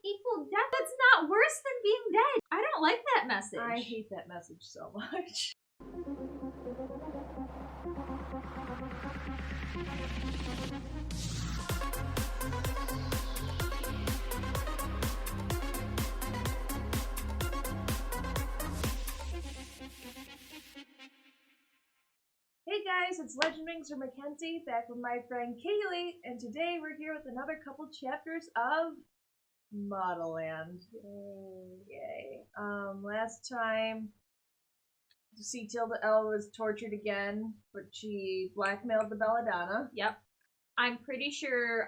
equal death. That's not worse than being dead. I don't like that message. I hate that message so much. Hey guys, it's Legend Wings or Mackenzie, back with my friend Kaylee, and today we're here with another couple chapters of Modelland. Yay. Last time, Tilda L was tortured again, but she blackmailed the belladonna. Yep. I'm pretty sure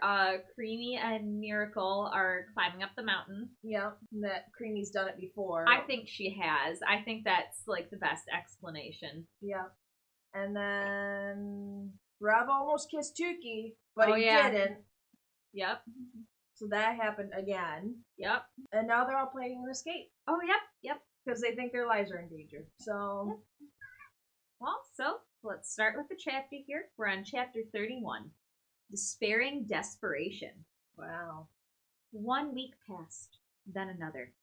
Creamy and Miracle are climbing up the mountain. Yep, that Creamy's done it before. I think she has. I think that's like the best explanation. Yep. And then Rob almost kissed Tookie, but he yeah. didn't. Yep. So that happened again. Yep. And now they're all planning an escape. Oh, yep. Because they think their lives are in danger. So. Yep. Well, so let's start with the chapter here. We're on chapter 31. Despairing Desperation. Wow. 1 week passed, then another.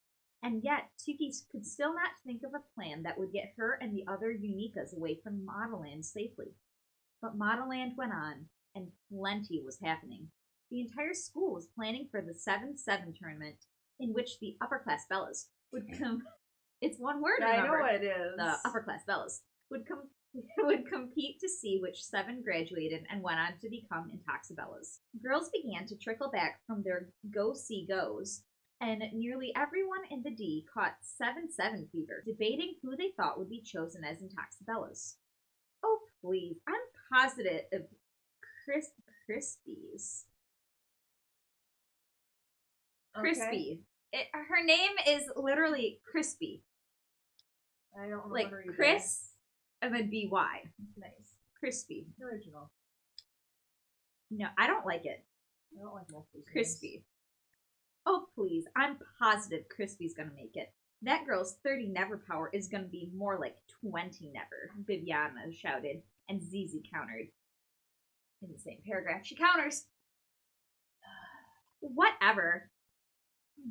And yet, Tookie could still not think of a plan that would get her and the other Unikas away from Modelland safely. But Modelland went on, and plenty was happening. The entire school was planning for the 7-7 tournament, in which the upper-class Bellas would come. It's one word, I remember. know what it is. The upper-class Bellas would compete to see which 7 graduated and went on to become Intoxibellas. Girls began to trickle back from their go-see-goes, and nearly everyone in the D caught 7-7 fever, debating who they thought would be chosen as Intoxibellas. Oh, please. I'm positive of Crispies. Okay. Crispy. Her name is literally Crispy. I don't remember like either. Chris and then B-Y. Nice. Crispy. Original. No, I don't like it. I don't like most of these Crispy. names. Oh, please. I'm positive Crispy's gonna make it. That girl's 30 never power is gonna be more like 20 never, Viviana shouted, and Zizi countered. In the same paragraph, she counters. Whatever.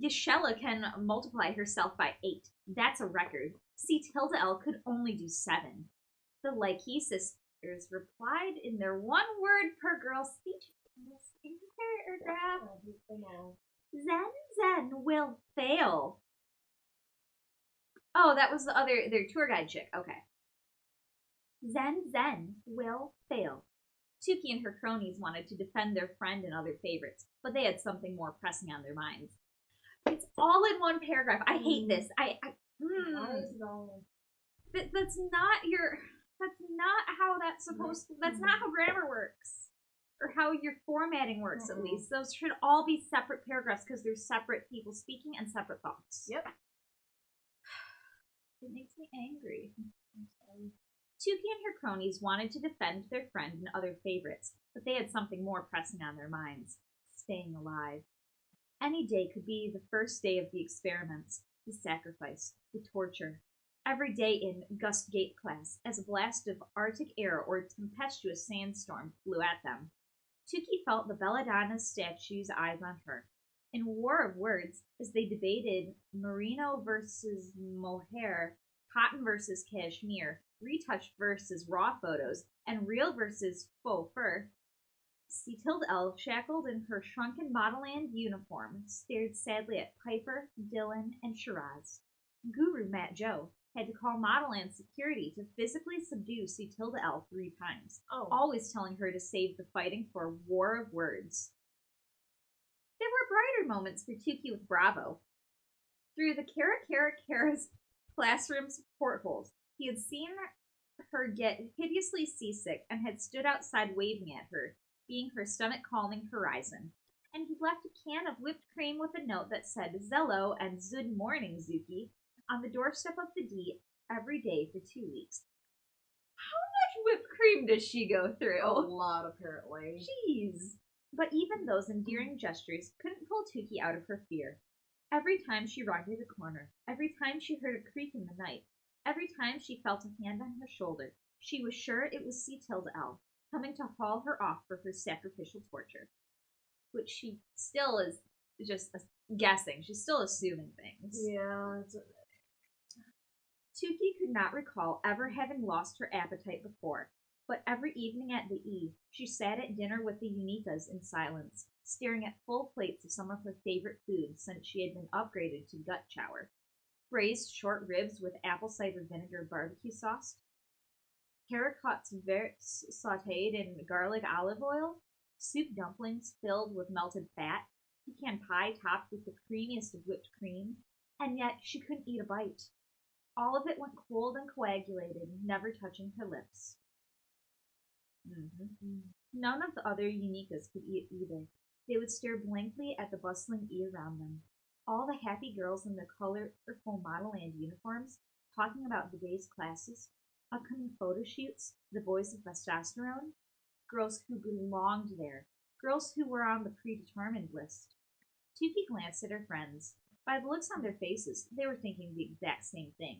Yashella can multiply herself by 8. That's a record. See, Tilda L could only do 7. The Likey sisters replied in their 1 word per girl speech in the same paragraph. Zen will fail. Oh, that was their tour guide chick. Okay. Zen will fail. Tookie and her cronies wanted to defend their friend and other favorites, but they had something more pressing on their minds. It's all in 1 paragraph. I hate this. That's not how that's supposed to, that's not how grammar works. Or how your formatting works, at least. Those should all be separate paragraphs because they're separate people speaking and separate thoughts. Yep. It makes me angry. Tookie and her cronies wanted to defend their friend and other favorites, but they had something more pressing on their minds. Staying alive. Any day could be the first day of the experiments, the sacrifice, the torture. Every day in Gust Gate class, as a blast of Arctic air or tempestuous sandstorm flew at them, Tookie felt the belladonna statue's eyes on her. In War of Words, as they debated merino versus mohair, cotton versus cashmere, retouched versus raw photos, and real versus faux fur, Tilda L, shackled in her shrunken Modelland uniform, stared sadly at Piper, Dylan, and Shiraz. Guru Matt Joe had to call Modelland security to physically subdue Tilda L 3 times, always telling her to save the fighting for War of Words. There were brighter moments for Tookie with Bravo. Through the Kara's classroom's portholes, he had seen her get hideously seasick and had stood outside waving at her, being her stomach-calming horizon. And he left a can of whipped cream with a note that said Zello and Zud morning, Zuki, on the doorstep of the D every day for 2 weeks. How much whipped cream does she go through? A lot, apparently. Jeez. But even those endearing gestures couldn't pull Tookie out of her fear. Every time she rounded a corner, every time she heard a creak in the night, every time she felt a hand on her shoulder, she was sure it was Tilda L, coming to haul her off for her sacrificial torture. Which she still is just guessing. She's still assuming things. Yeah. Tookie could not recall ever having lost her appetite before, but every evening at the E, she sat at dinner with the Unitas in silence, staring at full plates of some of her favorite foods since she had been upgraded to gut chower. Braised short ribs with apple cider vinegar barbecue sauce, haricots sautéed in garlic olive oil, soup dumplings filled with melted fat, pecan pie topped with the creamiest of whipped cream, and yet she couldn't eat a bite. All of it went cold and coagulated, never touching her lips. None of the other Unitas could eat either. They would stare blankly at the bustling E around them. All the happy girls in their colorful Modelland uniforms, talking about the day's classes, upcoming photo shoots, the boys of testosterone, girls who belonged there, girls who were on the predetermined list. Tookie glanced at her friends. By the looks on their faces, they were thinking the exact same thing.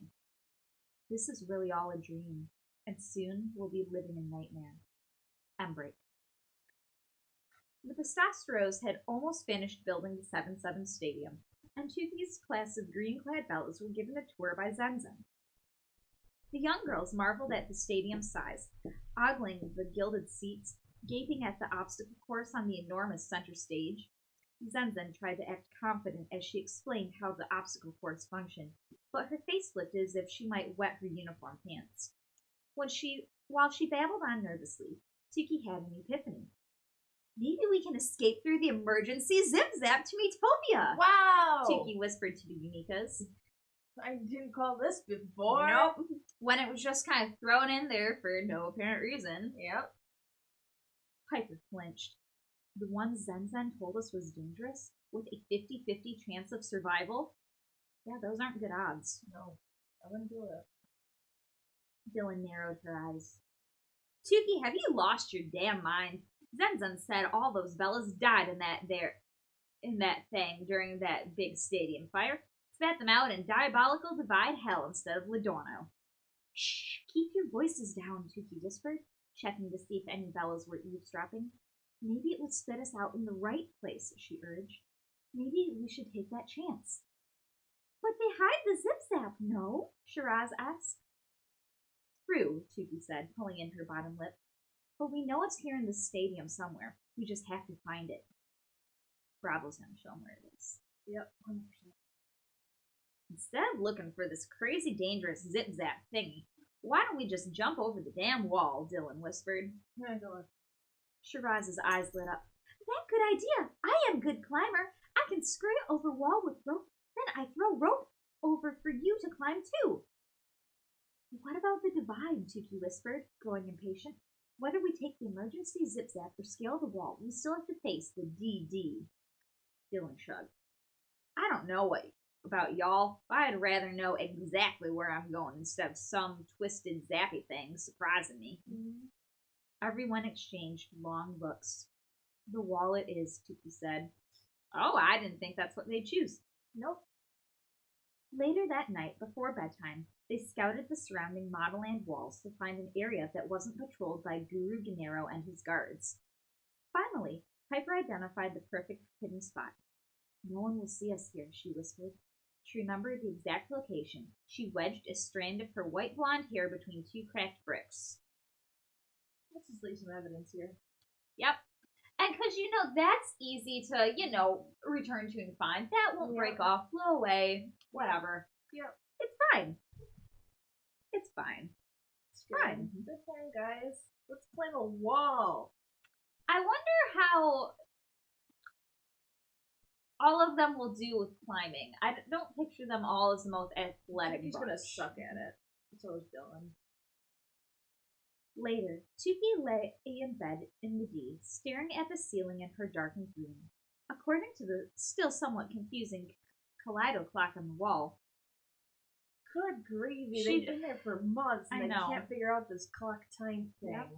This is really all a dream, and soon we'll be living a nightmare. Break. The Testosteros had almost finished building the 7-7 stadium, and Tookie's class of green-clad bellas were given a tour by Zenzen. The young girls marveled at the stadium's size, ogling the gilded seats, gaping at the obstacle course on the enormous center stage. Zenzen tried to act confident as she explained how the obstacle course functioned, but her face looked as if she might wet her uniform pants. While she babbled on nervously, Tookie had an epiphany. Maybe we can escape through the emergency zip-zap to Metopia! Wow! Tookie whispered to the Unitas. I didn't call this before. Nope. When it was just kind of thrown in there for no apparent reason. Yep. Piper flinched. The one Zenzen told us was dangerous, with a 50-50 chance of survival? Yeah, those aren't good odds. No, I wouldn't do it. Dylan narrowed her eyes. Tookie, have you lost your damn mind? Zenzen said all those Bellas died in that thing during that big stadium fire. Spat them out in diabolical divide hell instead of Ladorno. Shh, keep your voices down, Tookie whispered, checking to see if any Bellas were eavesdropping. Maybe it would spit us out in the right place, she urged. Maybe we should take that chance. But they hide the zip-zap, no? Shiraz asked. True, Tookie said, pulling in her bottom lip. But we know it's here in the stadium somewhere. We just have to find it. Bravo's gonna show them where it is. Yep, 100%. Instead of looking for this crazy dangerous zip-zap thingy, why don't we just jump over the damn wall, Dylan whispered. Yeah, Dylan. Shiraz's eyes lit up. That good idea. I am a good climber. I can scurry over wall with rope. Then I throw rope over for you to climb too. What about the divide? Tookie whispered, growing impatient. Whether we take the emergency zip-zap or scale the wall, we still have to face the DD. Dylan shrugged. I don't know about y'all. I'd rather know exactly where I'm going instead of some twisted zappy thing surprising me. Everyone exchanged long looks. The wall it is, Tookie said. Oh, I didn't think that's what they'd choose. Nope. Later that night, before bedtime, they scouted the surrounding Modelland walls to find an area that wasn't patrolled by Guru Gennaro and his guards. Finally, Piper identified the perfect hidden spot. No one will see us here, she whispered. She remembered the exact location. She wedged a strand of her white blonde hair between two cracked bricks. Let's just leave some evidence here. Yep. And because, that's easy to, return to and find. That won't break off, blow away, whatever. Yep. It's fine. It's fine. It's fine. Good plan, guys. Let's climb a wall. I wonder how all of them will do with climbing. I don't picture them all as the most athletic. He's gonna suck at it. So is Dylan. Later, Tookie lay in bed in the D, staring at the ceiling in her darkened room. According to the still somewhat confusing kaleido clock on the wall, good gravy, they've been there for months and they can't figure out this clock time thing. Yep.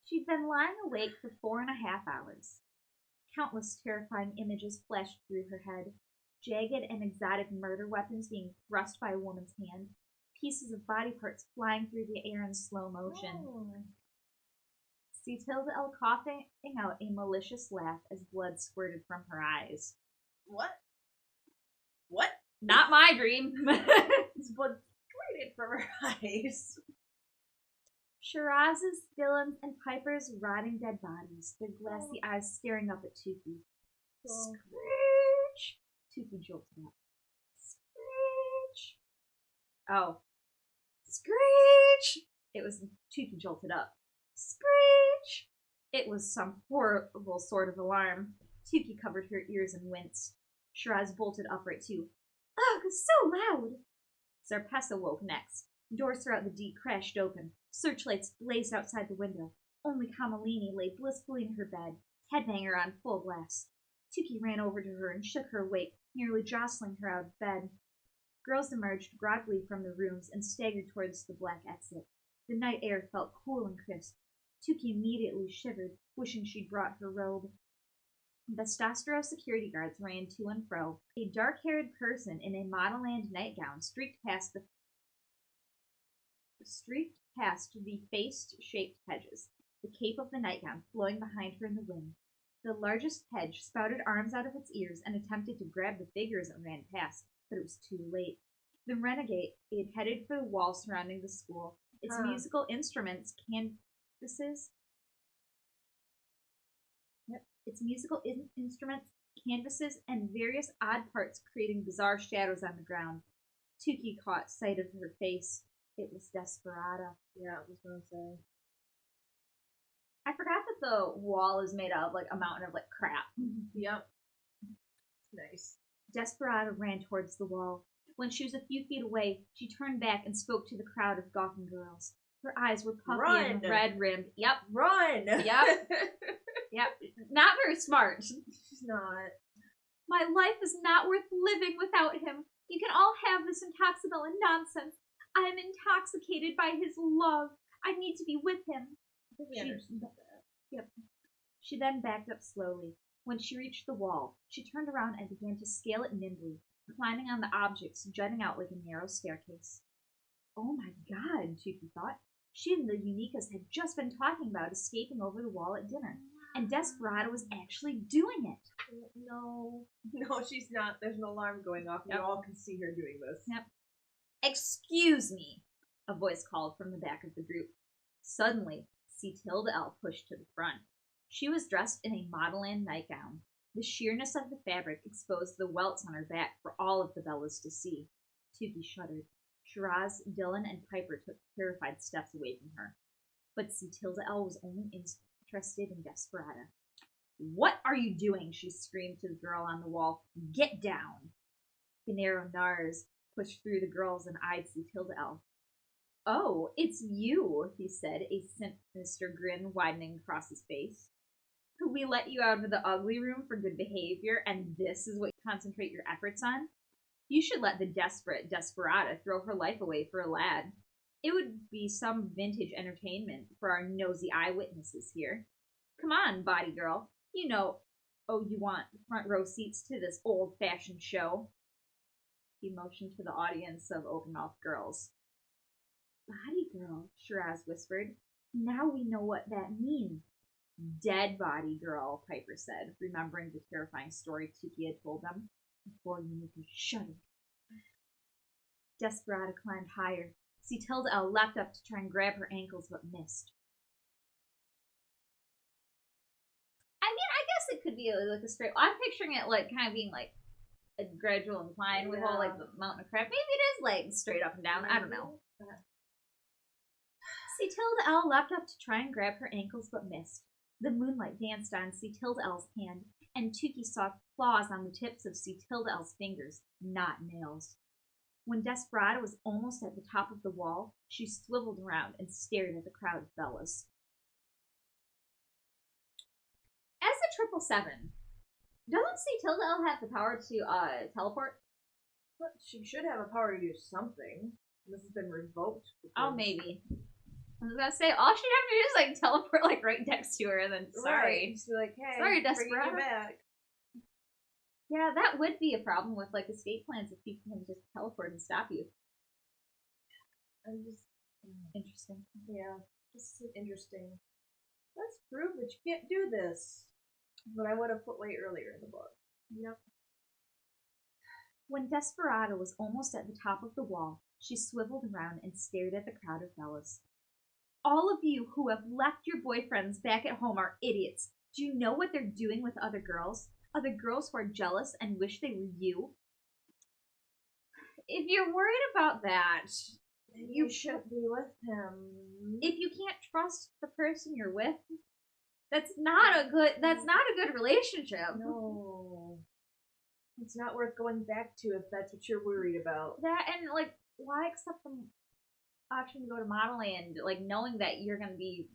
She'd been lying awake for 4.5 hours. Countless terrifying images flashed through her head, jagged and exotic murder weapons being thrust by a woman's hand, pieces of body parts flying through the air in slow motion. Cetilda coughing out a malicious laugh as blood squirted from her eyes. What? What? Not my dream. It's blood squirted from her eyes. Shiraz's, Dylan's, and Piper's rotting dead bodies, their glassy eyes staring up at Tookie. Screech! Tookie jolted up. Screech! Oh. Screech! It was Tookie jolted up. Screech! It was some horrible sort of alarm. Tookie covered her ears and winced. Shiraz bolted upright too. Ugh, so loud! Zarpessa woke next. Doors throughout the D crashed open. Searchlights blazed outside the window. Only Kamalini lay blissfully in her bed, headbanger on full blast. Tookie ran over to her and shook her awake, nearly jostling her out of bed. Girls emerged groggily from the rooms and staggered towards the black exit. The night air felt cool and crisp. Tookie immediately shivered, wishing she'd brought her robe. Vestastro security guards ran to and fro. A dark-haired person in a Modelland nightgown streaked past the face-shaped hedges, the cape of the nightgown flowing behind her in the wind. The largest hedge spouted arms out of its ears and attempted to grab the figures it ran past, but it was too late. The renegade had headed for the wall surrounding the school, its musical instruments, canvases, and various odd parts creating bizarre shadows on the ground. Tookie caught sight of her face. It was Desperata. Yeah, I was gonna say. I forgot that the wall is made out of, like, a mountain of, like, crap. Yep. Nice. Desperata ran towards the wall. When she was a few feet away, she turned back and spoke to the crowd of gawking girls. Her eyes were puffy and red-rimmed. Yep. Run! Yep. Yep. Not very smart. She's not. My life is not worth living without him. You can all have this Intoxibella nonsense. I am intoxicated by his love. I need to be with him. Yep. She then backed up slowly. When she reached the wall, she turned around and began to scale it nimbly, climbing on the objects jutting out like a narrow staircase. Oh my god, Tookie thought. She and the Unikas had just been talking about escaping over the wall at dinner, and Desperata was actually doing it. No, she's not. There's an alarm going off. Yep. You all can see her doing this. Yep. Excuse me, a voice called from the back of the group. Suddenly, L pushed to the front. She was dressed in a Modelland nightgown. The sheerness of the fabric exposed the welts on her back for all of the Bellas to see. Tookie shuddered. Shiraz, Dylan, and Piper took terrified steps away from her. But L was only interested in Desperata. What are you doing? She screamed to the girl on the wall. Get down! Gennaro Nars pushed through the girls and eyed L. Oh, it's you, he said, a sinister grin widening across his face. We let you out of the ugly room for good behavior, and this is what you concentrate your efforts on? You should let the desperate Desperata throw her life away for a lad. It would be some vintage entertainment for our nosy eyewitnesses here. Come on, body girl. You know, you want front row seats to this old-fashioned show. He motioned to the audience of open-mouthed girls. Body girl, Shiraz whispered. Now we know what that means. Dead body girl, Piper said, remembering the terrifying story Tookie had told them. Before Unika shuddered. Desperata climbed higher. L leapt up to try and grab her ankles, but missed. I mean, I guess it could be like a straight... I'm picturing it like kind of being like a gradual incline with all like the mountain of crap. Maybe it is like straight up and down. I don't know. L leapt up to try and grab her ankles, but missed. The moonlight danced on L's hand, and Tookie saw claws on the tips of L's fingers, not nails. When Desperata was almost at the top of the wall, she swiveled around and stared at the crowd of Bellas. As a 777, doesn't L have the power to teleport? But she should have a power to do something. This has been revoked. Oh, maybe. I was gonna say, all she'd have to do is like teleport like right next to her, and then sorry, just be like, hey, sorry, Desperata. Bringing you back. Yeah, that would be a problem with like escape plans if people can just teleport and stop you. I'm just interesting. Yeah, this is interesting. Let's prove that you can't do this. But I would have put way earlier in the book. Yep. When Desperado was almost at the top of the wall, she swiveled around and stared at the crowd of fellas. All of you who have left your boyfriends back at home are idiots. Do you know what they're doing with other girls? Other girls who are jealous and wish they were you? If you're worried about that, You shouldn't be with him. if you can't trust the person you're with, that's not a good relationship. No. It's not worth going back to if that's what you're worried about. That and like, why accept the option to go to Modelland, like knowing that you're gonna be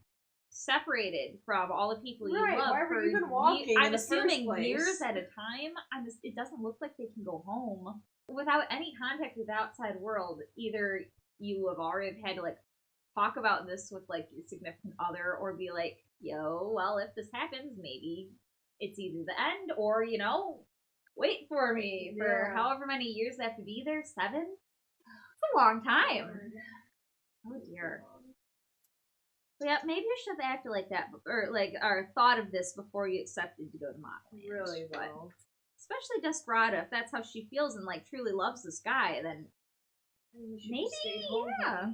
separated from all the people you Right, love why were for you even walking in I'm the assuming first place? years at a time. It doesn't look like they can go home without any contact with the outside world. Either you have already had to like talk about this with like your significant other, or be like, yo, well, if this happens, maybe it's either the end or, you know, wait for me for however many years they have to be there. 7? It's a long time. Oh dear. So yeah, maybe you should have acted like that, or thought of this before you accepted to go to Modelland. Really, but though. especially Desperado, if that's how she feels and like truly loves this guy, then maybe, yeah.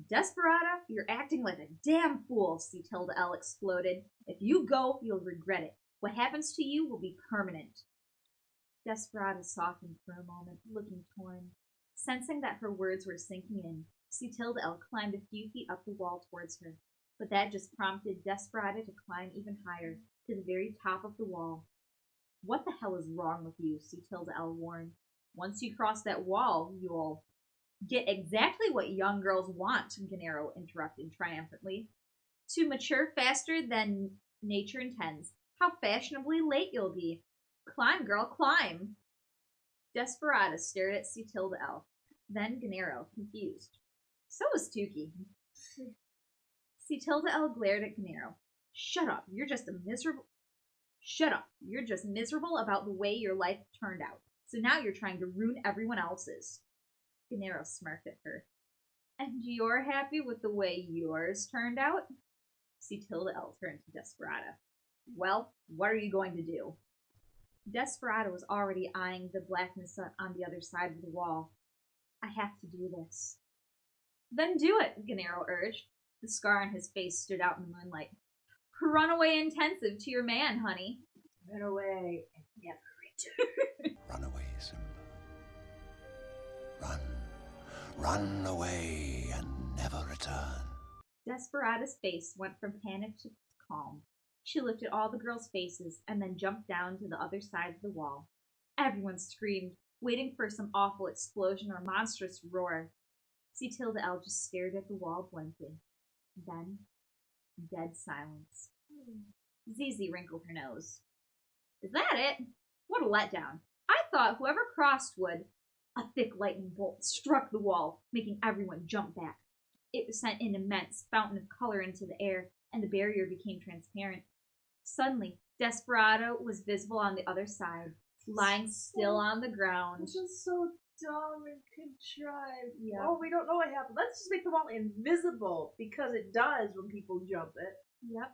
Desperado, you're acting like a damn fool, Tilda L exploded. If you go, you'll regret it. What happens to you will be permanent. Desperado softened for a moment, looking torn. Sensing that her words were sinking in, Tilda L climbed a few feet up the wall towards her, but that just prompted Desperado to climb even higher, to the very top of the wall. What the hell is wrong with you? Tilda L warned. Once you cross that wall, you'll get exactly what young girls want, Gennaro interrupted triumphantly. To mature faster than nature intends. How fashionably late you'll be. Climb, girl, climb. Desperado stared at Tilda L. Then Gennaro, confused. So was Tookie. Tilda L glared at Gennaro. Shut up, you're just miserable about the way your life turned out. So now you're trying to ruin everyone else's. Gennaro smirked at her. And you're happy with the way yours turned out? Tilda L turned to Desperado. Well, what are you going to do? Desperado was already eyeing the blackness on the other side of the wall. I have to do this. Then do it, Gennaro urged. The scar on his face stood out in the moonlight. Runaway intensive to your man, honey. Run away and never return. Run away, Simba. Run. Run away and never return. Desperado's face went from panic to calm. She looked at all the girls' faces and then jumped down to the other side of the wall. Everyone screamed, waiting for some awful explosion or monstrous roar. Tilda L just stared at the wall blankly. Then, dead silence. Zizi wrinkled her nose. Is that it? What a letdown. I thought whoever crossed would. A thick lightning bolt struck the wall, making everyone jump back. It sent an immense fountain of color into the air, and the barrier became transparent. Suddenly, Desperado was visible on the other side, lying still on the ground. This is so dumb and contrived. Yeah. Oh, we don't know what happened. Let's just make the wall invisible, because it does when people jump it. Yep.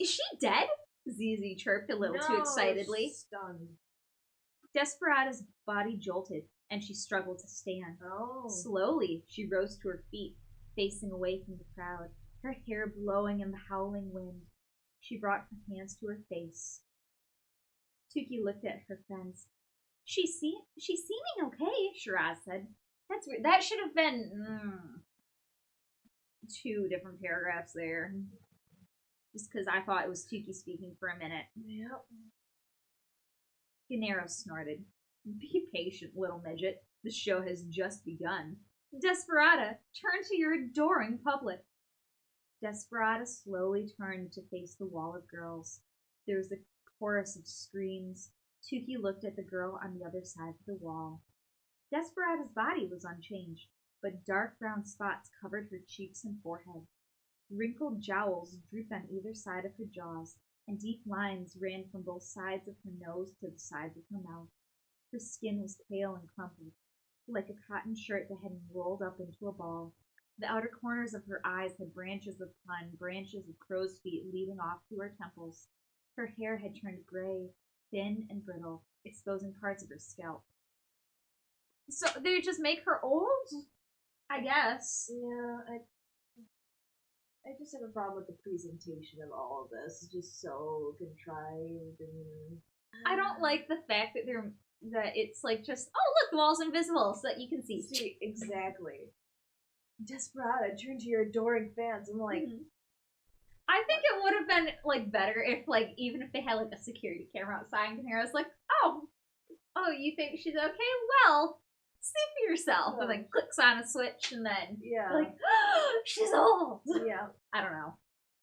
Is she dead? Zizi chirped a little too excitedly. Stunned. Desperado's body jolted, and she struggled to stand. Oh. Slowly, she rose to her feet, facing away from the crowd, her hair blowing in the howling wind. She brought her hands to her face. Tookie looked at her friends. She's seeming okay, Shiraz said. That's weird. That should have been 2 different paragraphs there. Just because I thought it was Tookie speaking for a minute. Yep. Gennaro snorted. Be patient, little midget. The show has just begun. Desperada, turn to your adoring public. Desperada slowly turned to face the wall of girls. There was a chorus of screams. Tookie looked at the girl on the other side of the wall. Desperada's body was unchanged, but dark brown spots covered her cheeks and forehead. Wrinkled jowls drooped on either side of her jaws, and deep lines ran from both sides of her nose to the sides of her mouth. Her skin was pale and crumpled, like a cotton shirt that had been rolled up into a ball. The outer corners of her eyes had branches of pine, branches of crow's feet leading off to her temples. Her hair had turned gray, thin and brittle, exposing parts of her scalp. So they just make her old? I guess. Yeah, I just have a problem with the presentation of all of this. It's just so contrived and... I don't like the fact that it's like just, oh look, the wall's invisible so that you can see. See, exactly. Desperata, turn to your adoring fans. I'm like... I think it would have been like better if like even if they had like a security camera outside and Canara's like, oh, you think she's okay? Well, see for yourself. And then clicks on a switch and then like, oh, she's old. Yeah. I don't know.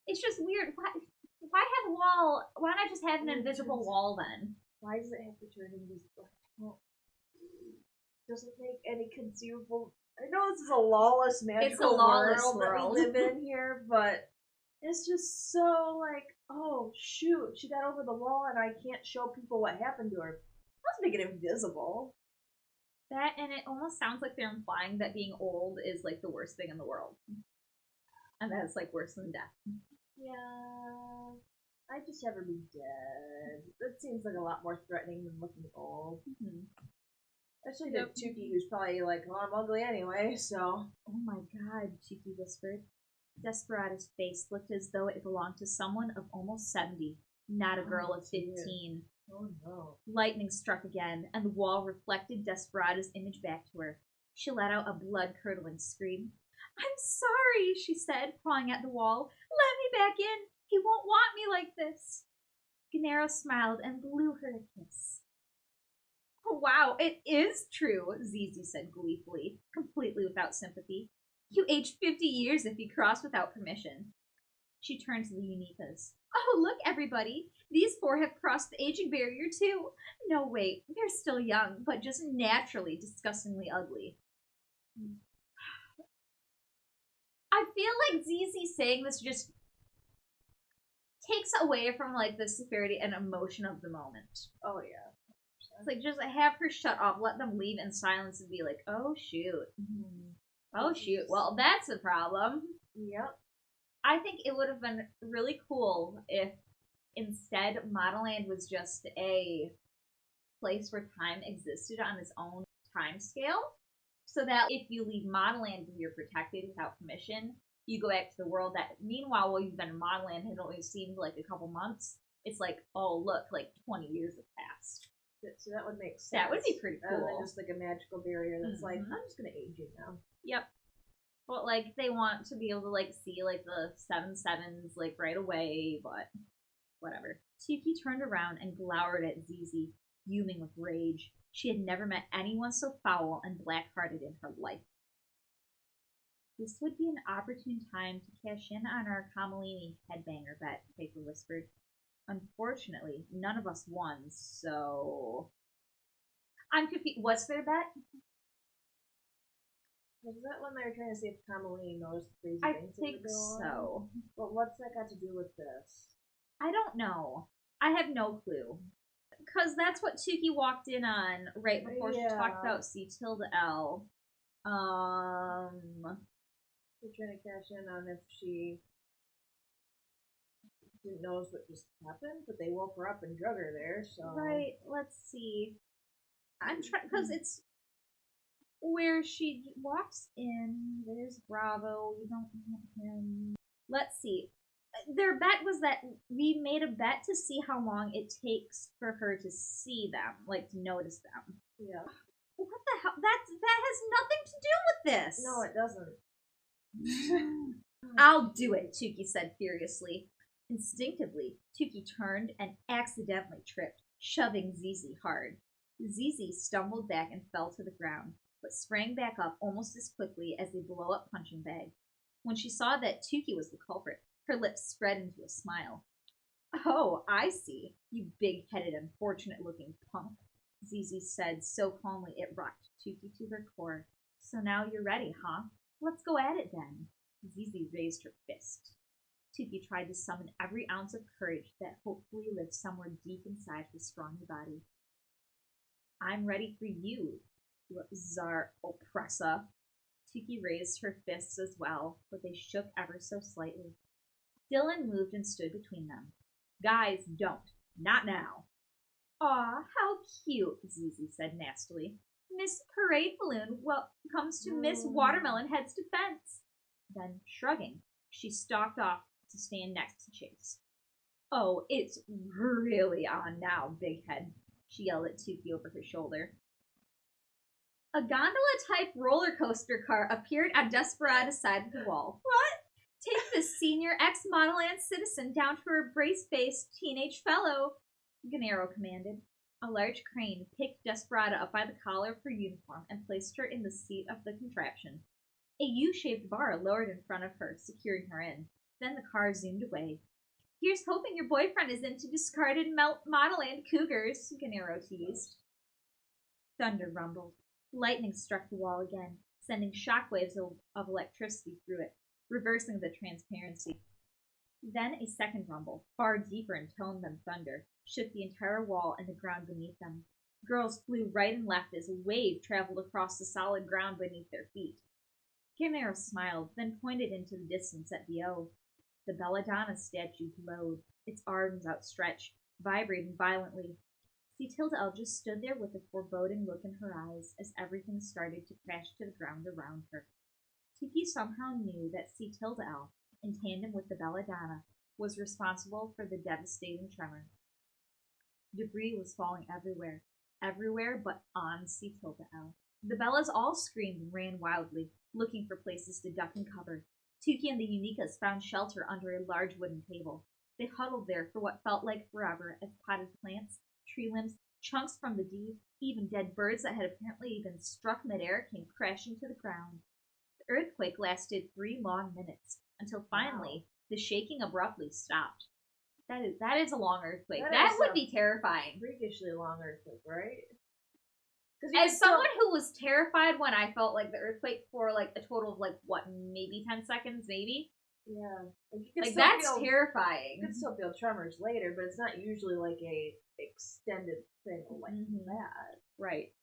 It's just weird. Why have a wall? Why not just have an invisible wall then? Why does it have to turn invisible? Well, doesn't make any conceivable... I know this is a lawless magical world that we live in here, but it's just so like, oh shoot, she got over the wall and I can't show people what happened to her. Let's make it invisible. That, and it almost sounds like they're implying that being old is like the worst thing in the world. And that it's like worse than death. Yeah. I'd just have her be dead. That seems like a lot more threatening than looking old. Especially to Tookie, who's probably like, well, I'm ugly anyway, so... Oh my god, Tookie whispered. Desperata's face looked as though it belonged to someone of almost 70, not a girl of 15. Dear. Oh no. Lightning struck again, and the wall reflected Desperata's image back to her. She let out a blood-curdling scream. I'm sorry, she said, pawing at the wall. Let me back in. He won't want me like this. Gennaro smiled and blew her a kiss. Oh, wow, it is true, Zizi said gleefully, completely without sympathy. You aged 50 years if you crossed without permission. She turned to the Unikas. Oh, look, everybody. These four have crossed the aging barrier, too. No, wait, they're still young, but just naturally disgustingly ugly. I feel like Zizi saying this just takes away from, like, the severity and emotion of the moment. Oh, yeah. It's like, just have her shut off, let them leave in silence and be like, oh, shoot. Oh, shoot. Well, that's a problem. Yep. I think it would have been really cool if instead Modelland was just a place where time existed on its own time scale. So that if you leave Modelland and you're protected without permission, you go back to the world that, meanwhile, while you've been in Modelland, had only seemed like a couple months. It's like, oh, look, like 20 years have passed. So that would make sense. That would be pretty cool. Rather than just like a magical barrier that's like, I'm just going to age you now. Yep. But, like, they want to be able to, like, see, like, the 7 sevens, like, right away, but whatever. Tookie turned around and glowered at Zizi, fuming with rage. She had never met anyone so foul and black-hearted in her life. This would be an opportune time to cash in on our Kamalini headbanger bet, Paper whispered. Unfortunately, none of us won, so... I'm confused. What's their bet? Was that when they were trying to see if Kamalini knows the crazy I things think that are going so. on? But what's that got to do with this? I don't know. I have no clue. Because that's what Tookie walked in on right before she talked about C tilde L. They're trying to cash in on if she didn't know what just happened, but they woke her up and drug her there, so... Right, let's see. I'm trying, because it's where she walks in. There's Bravo. We don't want him. Let's see. Their bet was that we made a bet to see how long it takes for her to see them, like to notice them. Yeah. What the hell? That has nothing to do with this. No, it doesn't. I'll do it, Tookie said furiously. Instinctively, Tookie turned and accidentally tripped, shoving Zizi hard. Zizi stumbled back and fell to the ground, but sprang back up almost as quickly as a blow-up punching bag. When she saw that Tookie was the culprit, her lips spread into a smile. Oh, I see, you big-headed, unfortunate-looking punk, Zizi said so calmly it rocked Tookie to her core. So now you're ready, huh? Let's go at it then. Zizi raised her fist. Tookie tried to summon every ounce of courage that hopefully lived somewhere deep inside her scrawny body. I'm ready for you, Tsar Oppressa. Tookie raised her fists as well, but they shook ever so slightly. Dylan moved and stood between them. Guys, don't. Not now. Aw, how cute, Zizi said nastily. Miss Parade Balloon comes to Miss Watermelon Head's defense. Then, shrugging, she stalked off to stand next to Chase. Oh, it's really on now, Big Head, she yelled at Tookie over her shoulder. A gondola-type roller coaster car appeared on Desperada's side of the wall. What? Take this senior ex-Modelland citizen down to her brace-faced teenage fellow, Gennaro commanded. A large crane picked Desperada up by the collar of her uniform and placed her in the seat of the contraption. A U-shaped bar lowered in front of her, securing her in. Then the car zoomed away. Here's hoping your boyfriend is into discarded Modelland cougars, Gennaro teased. Thunder rumbled. Lightning struck the wall again, sending shockwaves of electricity through it, reversing the transparency. Then a second rumble, far deeper in tone than thunder, shook the entire wall and the ground beneath them. Girls flew right and left as a wave traveled across the solid ground beneath their feet. Gennaro smiled, then pointed into the distance at the O. The Belladonna statue glowed, its arms outstretched, vibrating violently. Cetilda just stood there with a foreboding look in her eyes as everything started to crash to the ground around her. Tookie somehow knew that Cetilda, in tandem with the Belladonna, was responsible for the devastating tremor. Debris was falling everywhere but on Cetilda. The Bellas all screamed and ran wildly, looking for places to duck and cover. Tookie and the Unikas found shelter under a large wooden table. They huddled there for what felt like forever as potted plants, tree limbs, chunks from the deep, even dead birds that had apparently been struck midair came crashing to the ground. The earthquake lasted 3 long minutes, until finally the shaking abruptly stopped. That is a long earthquake. That would be terrifying. Freakishly long earthquake, right? As someone who was terrified when I felt like the earthquake for like a total of like what, maybe 10 seconds, maybe? Yeah. Like that's terrifying. You can still feel tremors later, but it's not usually like a extended thing like that. Right.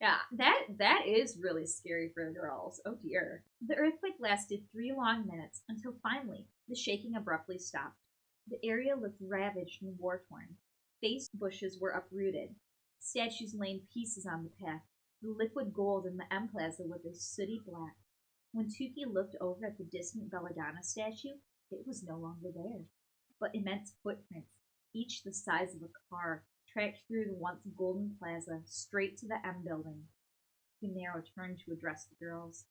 Yeah, that is really scary for the girls. Oh dear. The earthquake lasted 3 long minutes until finally the shaking abruptly stopped. The area looked ravaged and war-torn. Face bushes were uprooted. Statues lay in pieces on the path. The liquid gold in the M Plaza was a sooty black. When Tookie looked over at the distant Belladonna statue, it was no longer there. But immense footprints, each the size of a car, tracked through the once golden plaza, straight to the M building. Gennaro turned to address the girls.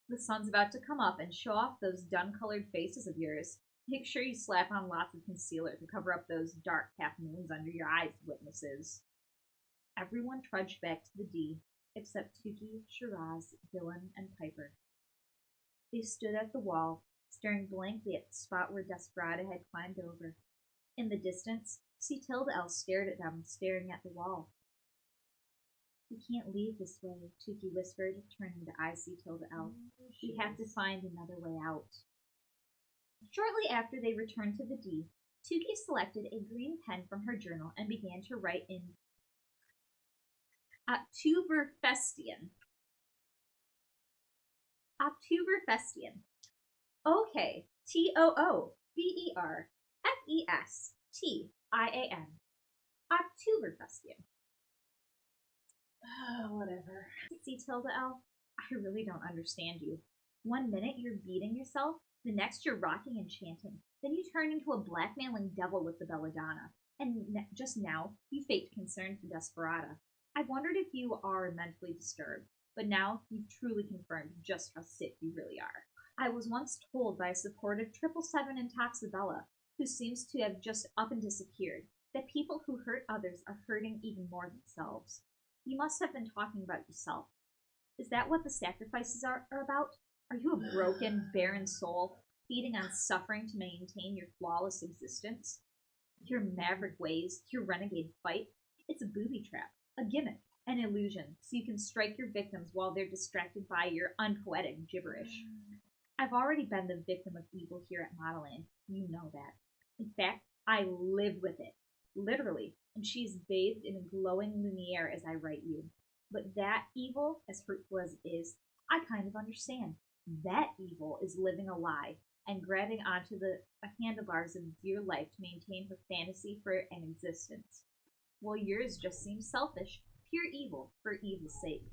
The sun's about to come up and show off those dun-colored faces of yours. Make sure you slap on lots of concealer to cover up those dark half-moons under your eyes, witnesses. Everyone trudged back to the D, except Tookie, Shiraz, Dylan, and Piper. They stood at the wall, staring blankly at the spot where Desperada had climbed over. In the distance, Cetilda stared at them, staring at the wall. We can't leave this way, Tookie whispered, turning to eye Cetilda. We have to find another way out. Shortly after they returned to the D, Tookie selected a green pen from her journal and began to write in Oktoberfestian. Okay, Tooberfestian. Oktoberfestian. Whatever. Cetilda, I really don't understand you. 1 minute you're beating yourself, the next you're rocking and chanting. Then you turn into a blackmailing devil with the Belladonna. And just now, you faked concern for Desperada. I wondered if you are mentally disturbed, but now you've truly confirmed just how sick you really are. I was once told by a supportive 777 Intoxibella, who seems to have just up and disappeared, that people who hurt others are hurting even more themselves. You must have been talking about yourself. Is that what the sacrifices are about? Are you a broken, barren soul, feeding on suffering to maintain your flawless existence? Your maverick ways, your renegade fight, it's a booby trap, a gimmick, an illusion, so you can strike your victims while they're distracted by your unpoetic gibberish. I've already been the victim of evil here at Modelland. You know that. In fact, I live with it. Literally. And she's bathed in a glowing lumiere as I write you. But that evil, as hurtful as it is, I kind of understand. That evil is living a lie and grabbing onto the handlebars of dear life to maintain her fantasy for an existence. Well, yours just seems selfish. Pure evil, for evil's sake.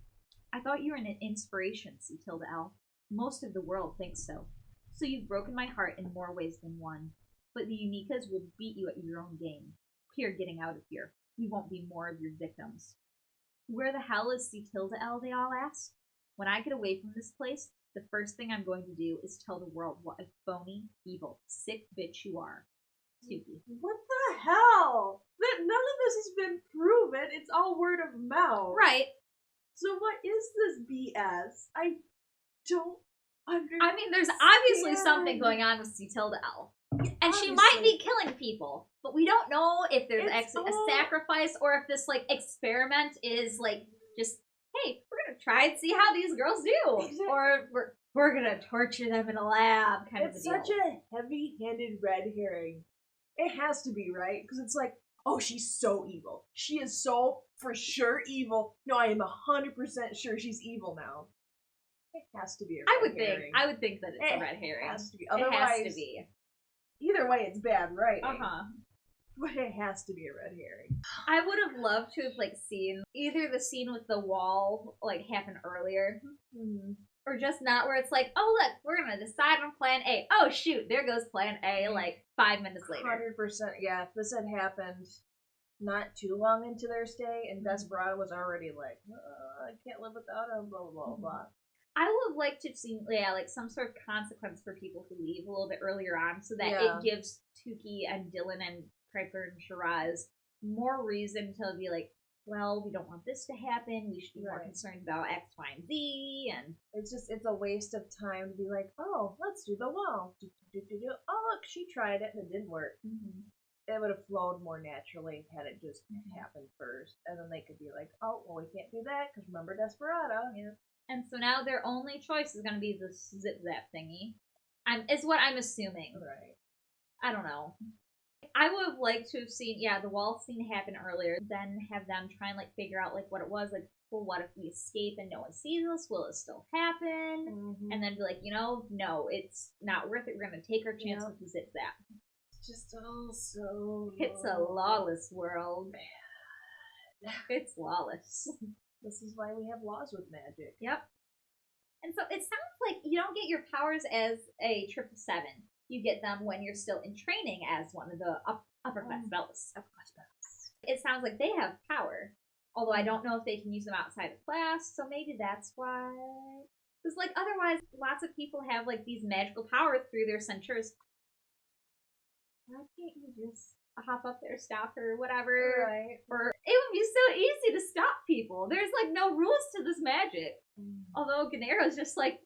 I thought you were an inspiration, Tilda L. Most of the world thinks so. So you've broken my heart in more ways than one. But the Unikas will beat you at your own game. We're getting out of here. We won't be more of your victims. Where the hell is Tilda L, they all ask? When I get away from this place, the first thing I'm going to do is tell the world what a phony, evil, sick bitch you are. Tookie. What the hell? That none of this has been proven. It's all word of mouth. Right. So what is this BS? I don't understand. I mean, there's obviously something going on with Tilda L. And she might be killing people, but we don't know if there's actually a sacrifice or if this, like, experiment is, like, just, hey, we're gonna try and see how these girls do. Exactly. Or we're gonna torture them in a lab kind of a deal. It's such a heavy-handed red herring. It has to be, right? Because it's like, oh, she's so evil. She is so, for sure, evil. No, I am 100% sure she's evil now. It has to be a red herring. I would think that it's a red herring. It has to be. Otherwise, it has to be. Either way, it's bad, right? Uh-huh. But it has to be a red herring. I would have loved to have, like, seen either the scene with the wall, like, happen earlier. Mm-hmm. Or just not where it's like, oh, look, we're going to decide on plan A. Oh, shoot, there goes plan A, like, 5 minutes later. 100%, yeah. If this had happened not too long into their stay, and Desperado was already like, I can't live without him, blah, blah, blah, blah. I would have liked to have seen, like, some sort of consequence for people who leave a little bit earlier on so that it gives Tookie and Dylan and Piper and Shiraz more reason to be like, well, we don't want this to happen. We should be more concerned about X, Y, and Z. And it's a waste of time to be like, oh, let's do the wall. Oh, look, she tried it and it didn't work. Mm-hmm. It would have flowed more naturally had it just happened first. And then they could be like, oh, well, we can't do that because remember Desperado. Yeah. And so now their only choice is going to be the zip-zap thingy. Is what I'm assuming. Right. I don't know. I would have liked to have seen, the wall scene happen earlier, then have them try and, like, figure out, like, what it was. Like, well, what if we escape and no one sees us? Will it still happen? Mm-hmm. And then be like, no, it's not worth it. We're going to take our chance with the zip-zap. It's just all so... It's a lawless world. It's lawless. This is why we have laws with magic. Yep. And so it sounds like you don't get your powers as a 777. You get them when you're still in training as one of the upper class bellas. It sounds like they have power. Although I don't know if they can use them outside of class, so maybe that's why. Because, like, otherwise, lots of people have, like, these magical powers through their censures. Why can't you just hop up there, stop her, whatever? Right. Or it would be so easy to stop people. There's, like, no rules to this magic. Although Gannero's just like,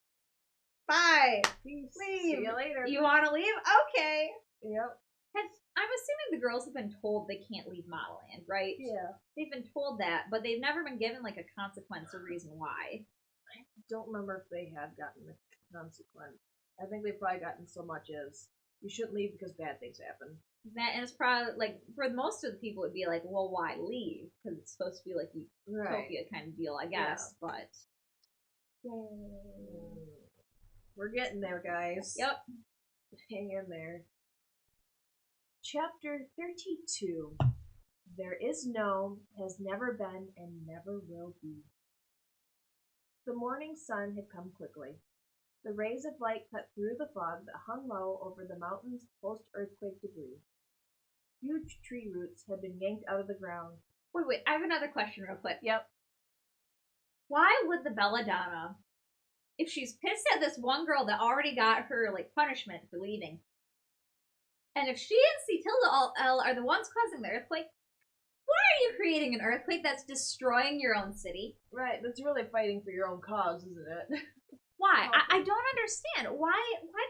bye. Peace. Leave. See you later. You want to leave? Okay. Yep. I'm assuming the girls have been told they can't leave Modelland, right? Yeah. They've been told that, but they've never been given, like, a consequence or reason why. I don't remember if they have gotten a consequence. I think they've probably gotten so much as, you shouldn't leave because bad things happen. And it's probably, like, for most of the people, it'd be like, well, why leave? Because it's supposed to be, like, utopia kind of deal, I guess, but... We're getting there, guys. Yep. Hang in there. Chapter 32. There is no, has never been, and never will be. The morning sun had come quickly. The rays of light cut through the fog that hung low over the mountain's post-earthquake debris. Huge tree roots had been yanked out of the ground. Wait, I have another question real quick. Yep. Why would the Belladonna, if she's pissed at this one girl that already got her, like, punishment for leaving, and if she and Tilda L are the ones causing the earthquake, why are you creating an earthquake that's destroying your own city? Right, that's really fighting for your own cause, isn't it? Why? I don't understand. Why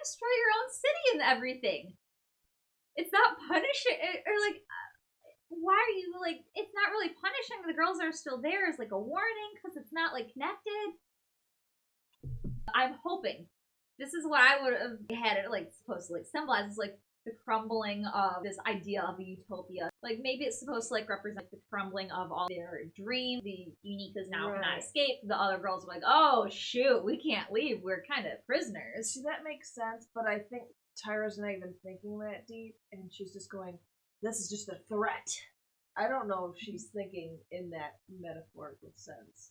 destroy your own city and everything? It's not punishing, or like, why are you, like, it's not really punishing the girls that are still there as, like, a warning, because it's not, like, connected. I'm hoping. This is what I would have had it, like, supposed to, like, symbolize, is, like, the crumbling of this idea of a utopia. Like, maybe it's supposed to, like, represent the crumbling of all their dreams. The Unikas now cannot escape. The other girls are like, oh, shoot, we can't leave. We're kind of prisoners. See, that makes sense, but I think Tyra's not even thinking that deep, and she's just going, this is just a threat. I don't know if she's thinking in that metaphorical sense.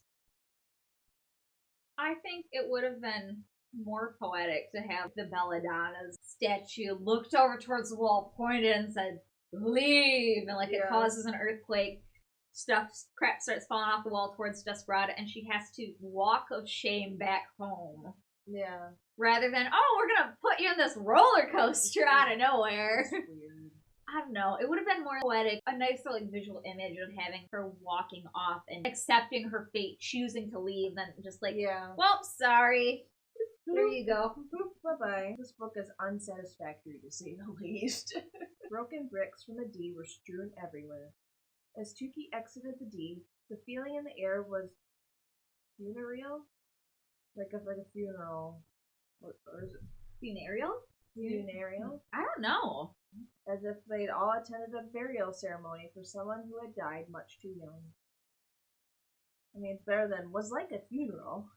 I think it would have been more poetic to have the Belladonna's statue looked over towards the wall, pointed and said, leave, and like it causes an earthquake. Crap starts falling off the wall towards Desperata, and she has to walk of shame back home. Yeah. Rather than, oh, we're gonna put you in this roller coaster out of nowhere. That's weird. I don't know. It would have been more poetic, a nicer like visual image of having her walking off and accepting her fate, choosing to leave, than just like, well, sorry. There you go. Bye-bye. This book is unsatisfactory to say the least. Broken bricks from the D were strewn everywhere. As Tookie exited the D, the feeling in the air was funereal? Like a funeral. Or is it? Funereal? Funereal? I don't know. As if they'd all attended a burial ceremony for someone who had died much too young. I mean, it's better than was like a funeral.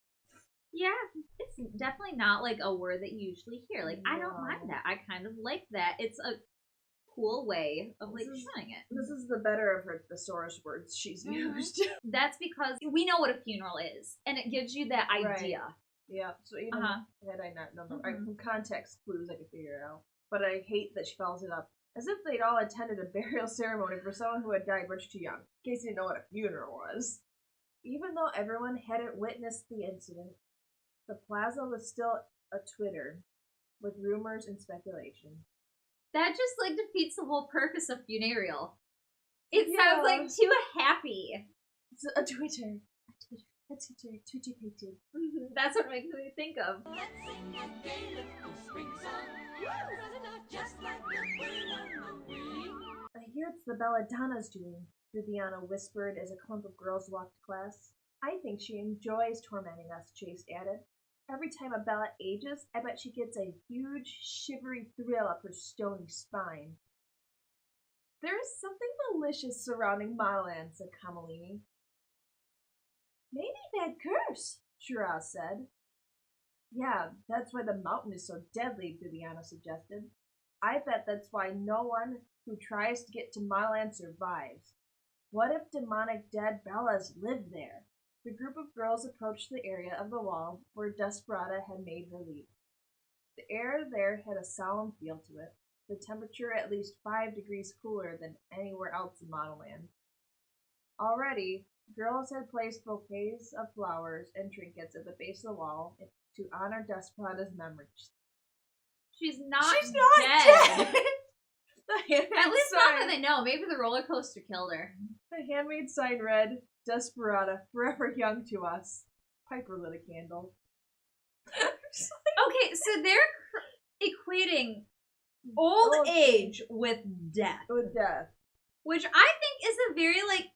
Yeah, it's definitely not like a word that you usually hear. Like, I don't mind that. I kind of like that. It's a cool way of like showing it. This is the better of her thesaurus words she's used. That's because we know what a funeral is, and it gives you that idea. Right. Yeah, so even had I not known from context clues I could figure it out. But I hate that she follows it up. As if they'd all attended a burial ceremony for someone who had died much too young, in case you didn't know what a funeral was. Even though everyone hadn't witnessed the incident, the plaza was still a twitter with rumors and speculation. That just like defeats the whole purpose of funereal. It sounds like too happy. It's a Twitter. Twitter painted. That's what it makes me think of. Let's sing a gay little spring song. Just like the wind on the wing. I hear it's the Belladonna's doing, Viviana whispered as a clump of girls walked to class. I think she enjoys tormenting us, Chase added. Every time a Bella ages, I bet she gets a huge, shivery thrill up her stony spine. There is something malicious surrounding Modelland, said Kamalini. Maybe bad curse, Shiraz said. Yeah, that's why the mountain is so deadly, Viviana suggested. I bet that's why no one who tries to get to Modelland survives. What if demonic dead Bellas live there? The group of girls approached the area of the wall where Desperata had made her leap. The air there had a solemn feel to it, the temperature at least 5 degrees cooler than anywhere else in Modelland. Already, girls had placed bouquets of flowers and trinkets at the base of the wall to honor Desperata's memories. She's not dead. At least not that they know. Maybe the roller coaster killed her. The handmade sign read, Desperata, forever young to us. Piper lit a candle. Okay, so they're equating old age with death. With death. Which I think is a very, like,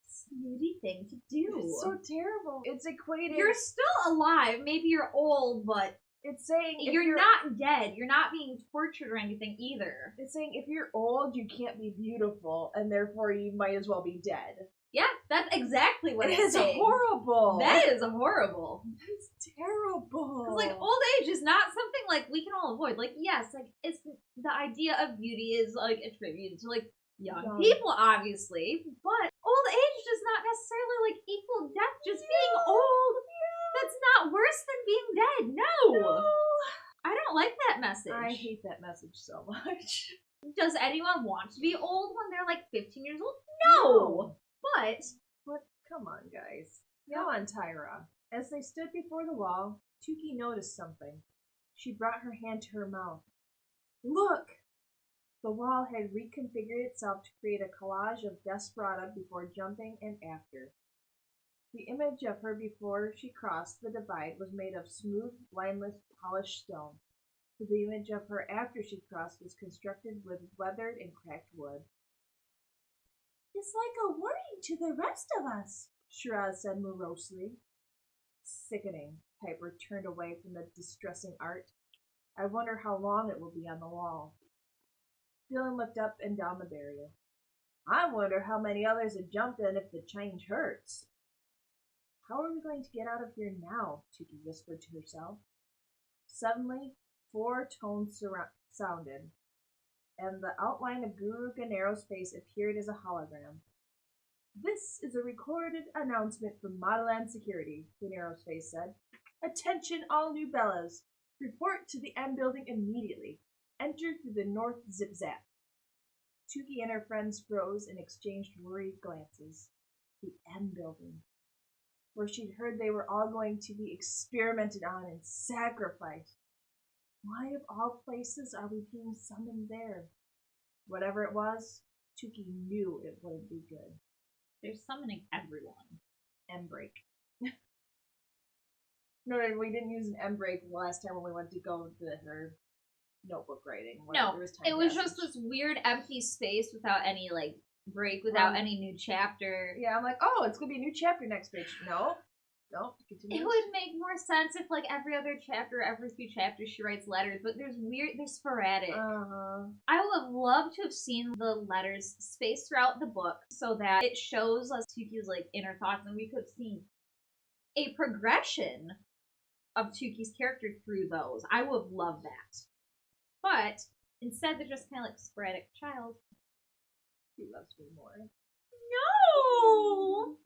snooty thing to do. It's so terrible. It's equating... You're still alive. Maybe you're old, but... It's saying... You're not dead. You're not being tortured or anything either. It's saying if you're old, you can't be beautiful, and therefore you might as well be dead. Yeah, that's exactly what it's saying. It's horrible. That is horrible. That's terrible. Because, like, old age is not something, like, we can all avoid. Like, yes, like, it's the idea of beauty is, like, attributed to, like, young people, obviously, but old age does not necessarily, like, equal death. Just being old, that's not worse than being dead. No. I don't like that message. I hate that message so much. Does anyone want to be old when they're, like, 15 years old? No. But come on, guys. Come on, Tyra. As they stood before the wall, Tookie noticed something. She brought her hand to her mouth. Look! The wall had reconfigured itself to create a collage of Desperata before jumping and after. The image of her before she crossed the divide was made of smooth, lineless, polished stone. The image of her after she crossed was constructed with weathered and cracked wood. It's like a warning to the rest of us, Shiraz said morosely. Sickening. Piper turned away from the distressing art. I wonder how long it will be on the wall. Dylan looked up and down the barrier. I wonder how many others have jumped in if the change hurts. How are we going to get out of here now? Tookie whispered to herself. Suddenly, 4 tones sounded. and the outline of Guru Ganero's face appeared as a hologram. "This is a recorded announcement from Modelland Security," Ganero's face said. "Attention all new Bellas. Report to the M building immediately. Enter through the north zip-zap." Tookie and her friends froze and exchanged worried glances. The M building, where she'd heard they were all going to be experimented on and sacrificed. Why of all places are we being summoned there? Whatever it was, Tookie knew it wouldn't be good. They're summoning everyone. M break. No, we didn't use an M break last time when we went to go to her notebook writing. No, there it was passage. just this weird empty space without any, like, break, without any new chapter. Yeah, I'm like, oh, it's going to be a new chapter next page. No. Continue. It would make more sense if, like, every other chapter, every few chapters, she writes letters, but they're sporadic. I would have loved to have seen the letters spaced throughout the book so that it shows us Tookie's, like, inner thoughts, and we could have seen a progression of Tookie's character through those. I would have loved that. But instead, they're just kind of like sporadic child. She loves me more. No!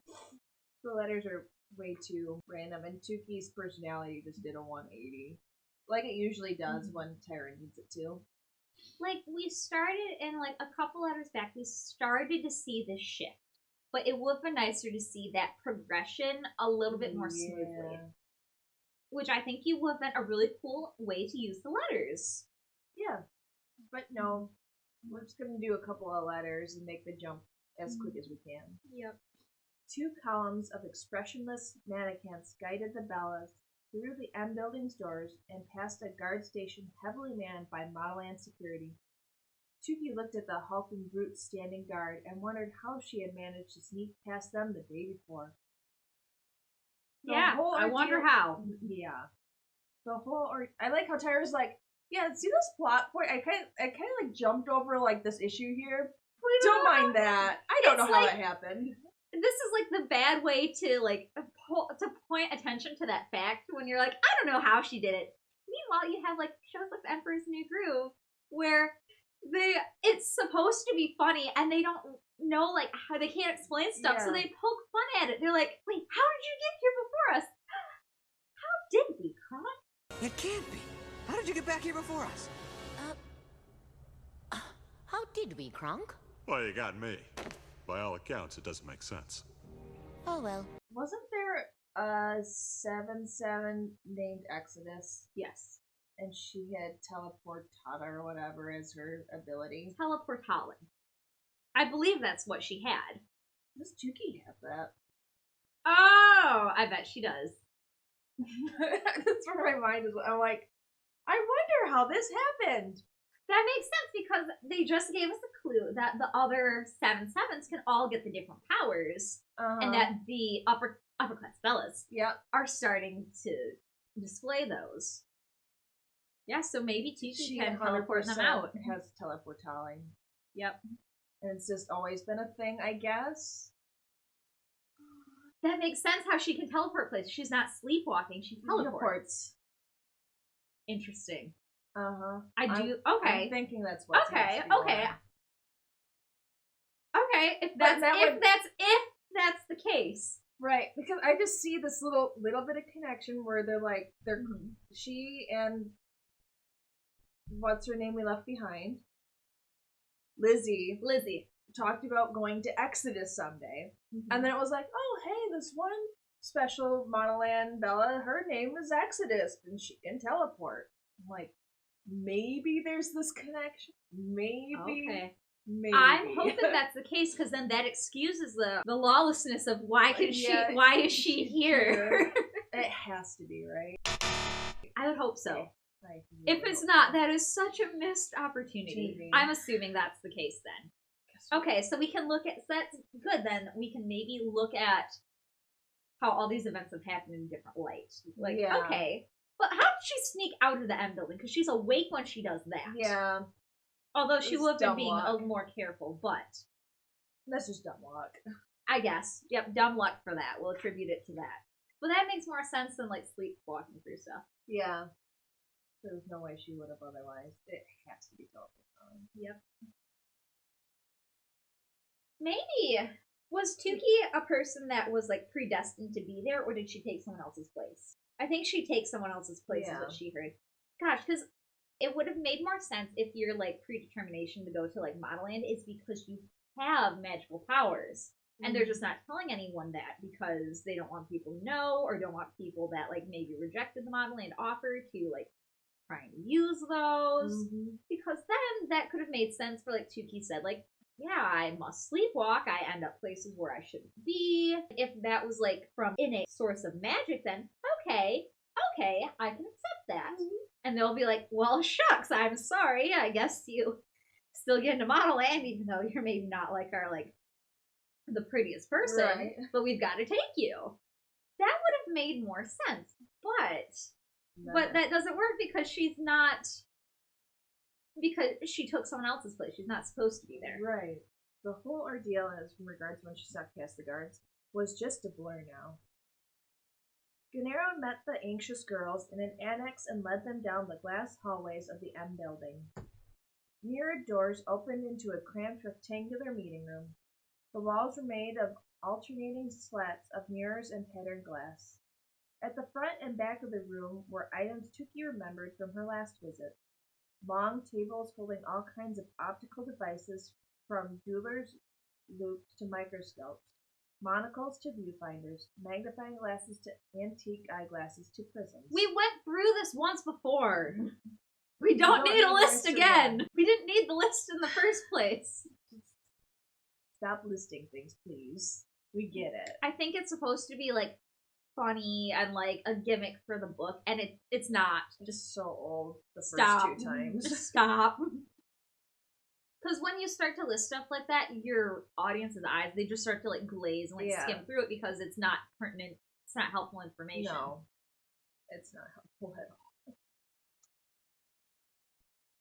The letters are way too random, and Tookie's personality just did a 180. Like it usually does when Tyra needs it to. Like, we started, in, like, a couple letters back, we started to see this shift. But it would have been nicer to see that progression a little bit more smoothly. Which I think you would have been a really cool way to use the letters. Yeah. But no, we're just going to do a couple of letters and make the jump as quick as we can. Yep. 2 columns of expressionless mannequins guided the Bellas through the M building's doors and past a guard station heavily manned by Modelland security. Tookie looked at the hulking brutes standing guard and wondered how she had managed to sneak past them the day before. I wonder how. Yeah. I like how Tyra's like, yeah, see this plot point? I kind of like jumped over like this issue here. Don't mind that. I don't know how that happened. This is like the bad way to like to point attention to that fact when you're like, I don't know how she did it. Meanwhile, you have like shows like The Emperor's New Groove where it's supposed to be funny and they don't know like how they can't explain stuff, so they poke fun at it. They're like, wait, how did you get here before us? How did we, Kron? It can't be. How did you get back here before us? How did we, Kronk? Well, you got me. By all accounts, it doesn't make sense. Oh well. Wasn't there a 7/7 named Exodus? Yes. And she had teleportada or whatever as her ability. Teleportalin. I believe that's what she had. Does Tookie have that? Oh, I bet she does. That's where my mind is. I'm like, I wonder how this happened. That makes sense because they just gave us a clue that the other 7/7s can all get the different powers, and that the upperclass Bellas are starting to display those. Yeah, so maybe Tookie can teleport them out. Has teleportaling. Yep. And it's just always been a thing, I guess. That makes sense how she can teleport places. She's not sleepwalking, she teleports. Interesting. I do. Okay. I'm thinking that's what. Okay. If that's the case. Right, because I just see this little bit of connection where they're she and what's her name we left behind, Lizzie talked about going to Exodus someday, and then it was like, oh hey, this one special Modelland Bella, her name is Exodus, and she can teleport. I'm like, maybe there's this connection. Maybe. Okay. Maybe. I'm hoping that's the case because then that excuses the lawlessness of why is she here? It has to be, right? I would hope so. If it's not, that is such a missed opportunity. I'm assuming that's the case then. Okay, so we can look at, so that's good then. We can maybe look at how all these events have happened in different light. Like, okay, but how did she sneak out of the M building? Because she's awake when she does that. Yeah. Although she would have been being a little more careful, but... That's just dumb luck. I guess. Yep, dumb luck for that. We'll attribute it to that. But that makes more sense than, like, sleepwalking through stuff. Yeah. There's no way she would have otherwise. It has to be teleportation. Yep. Maybe. Was Tookie a person that was, like, predestined to be there, or did she take someone else's place? I think she takes someone else's place, is what she heard. Gosh, because it would have made more sense if your, like, predetermination to go to, like, Modelland is because you have magical powers. And they're just not telling anyone that because they don't want people to know, or don't want people that, like, maybe rejected the Modelland offer to, like, try and use those. Because then that could have made sense for, like Tookie said, like, yeah, I must sleepwalk. I end up places where I shouldn't be. If that was, like, from innate source of magic, then okay, I can accept that. And they'll be like, well, shucks, I'm sorry. I guess you still get into Modelland, even though you're maybe not, like, our, like, the prettiest person, but we've got to take you. That would have made more sense, but that doesn't work because she's not, because she took someone else's place. She's not supposed to be there. Right. The whole ordeal, as in regards to when she snuck past the guards, was just a blur now. Gennaro met the anxious girls in an annex and led them down the glass hallways of the M building. Mirrored doors opened into a cramped rectangular meeting room. The walls were made of alternating slats of mirrors and patterned glass. At the front and back of the room were items Tookie remembered from her last visit. Long tables holding all kinds of optical devices, from jewelers' loupes to microscopes, monocles to viewfinders, magnifying glasses to antique eyeglasses to prisms. We went through this once before. We don't need a list again. We didn't need the list in the first place. Stop listing things, please. We get it. I think it's supposed to be, like, funny and, like, a gimmick for the book, and it's not. Just so old the Stop. first 2 times. Just stop. Because when you start to list stuff like that, your audience's eyes, they just start to, like, glaze and, like, skim through it because it's not pertinent, it's not helpful information. No. It's not helpful at all.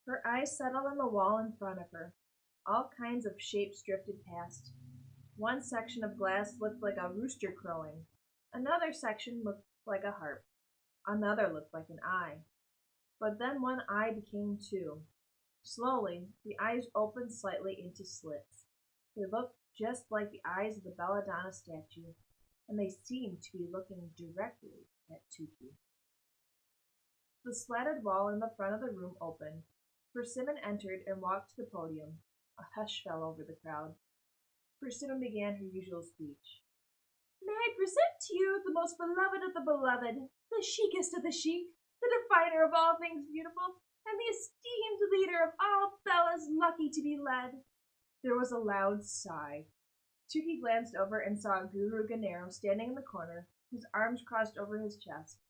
Her eyes settled on the wall in front of her. All kinds of shapes drifted past. One section of glass looked like a rooster crowing. Another section looked like a harp. Another looked like an eye. But then one eye became 2. Slowly, the eyes opened slightly into slits. They looked just like the eyes of the Belladonna statue, and they seemed to be looking directly at Tookie. The slatted wall in the front of the room opened. Persimmon entered and walked to the podium. A hush fell over the crowd. Persimmon began her usual speech. May I present to you the most beloved of the beloved, the chicest of the chic, the definer of all things beautiful, and the esteemed leader of all fellas lucky to be led. There was a loud sigh. Tookie glanced over and saw Guru Gennaro standing in the corner, his arms crossed over his chest.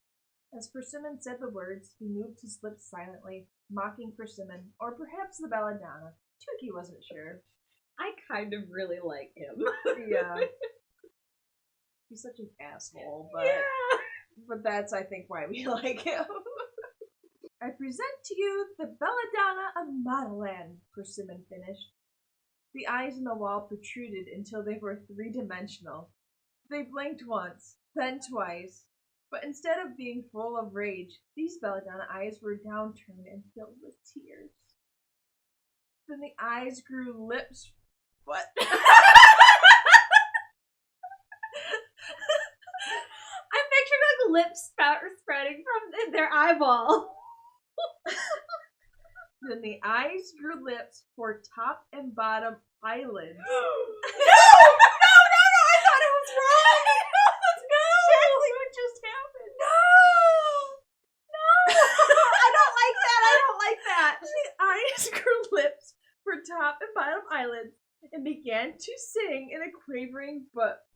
As Persimmon said the words, he moved his lips silently, mocking Persimmon, or perhaps the Belladonna. Tookie wasn't sure. I kind of really like him. Yeah. He's such an asshole, but that's, I think, why we like him. I present to you the Belladonna of Modelland, Persimmon finished. The eyes in the wall protruded until they were 3-dimensional. They blinked once, then twice, but instead of being full of rage, these Belladonna eyes were downturned and filled with tears. Then the eyes grew lips. What? I'm picturing, like, lips spreading from their eyeball. Then the eyes grew lips for top and bottom eyelids. No! I thought it was wrong! No! Exactly what just happened. No! I don't like that! The eyes grew lips for top and bottom eyelids and began to sing in a quavering but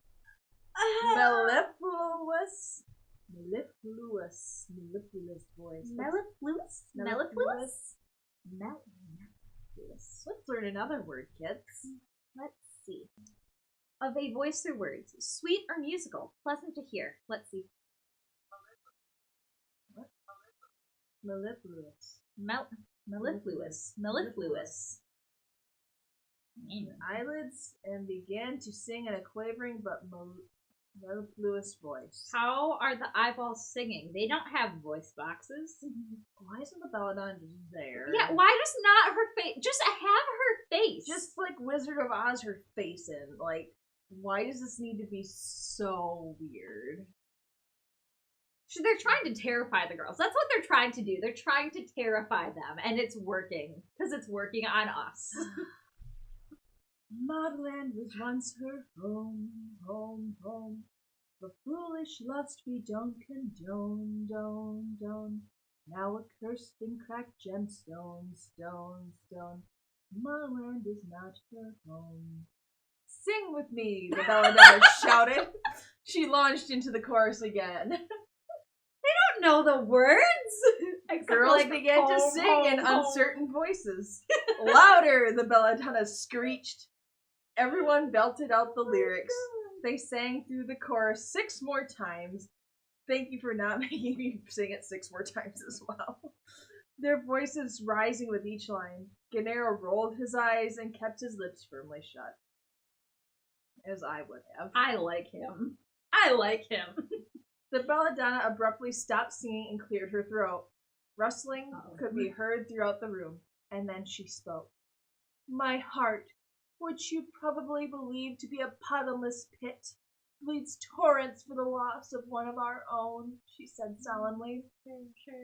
mellifluous voice. Mellifluous? Let's learn another word, kids. Let's see. Of a voice through words, sweet or musical, pleasant to hear. Let's see. What? Mellifluous. Mellifluous. Eyelids and began to sing in a quavering but Mellifluous voice. How are the eyeballs singing? They don't have voice boxes. Why isn't the belladonna just there? Yeah, why just not her face? Just have her face. Just like Wizard of Oz, her face in. Like, why does this need to be so weird? They're trying to terrify the girls. That's what they're trying to do. They're trying to terrify them, and it's working. Because it's working on us. Modelland was once her home, home, home. For foolish lust we don't condone, don't. Now accursed and cracked gemstone, stone. Modelland is not her home. Sing with me, the belladonna shouted. She launched into the chorus again. They don't know the words. Girls began to sing in uncertain voices. Louder, the belladonna screeched. Everyone belted out the lyrics. They sang through the chorus 6 more times. Thank you for not making me sing it 6 more times as well. Their voices rising with each line. Gennaro rolled his eyes and kept his lips firmly shut. As I would have. I like him. The belladonna abruptly stopped singing and cleared her throat. Rustling could be heard throughout the room, and then she spoke. My heart, which you probably believe to be a bottomless pit, bleeds torrents for the loss of one of our own, she said solemnly.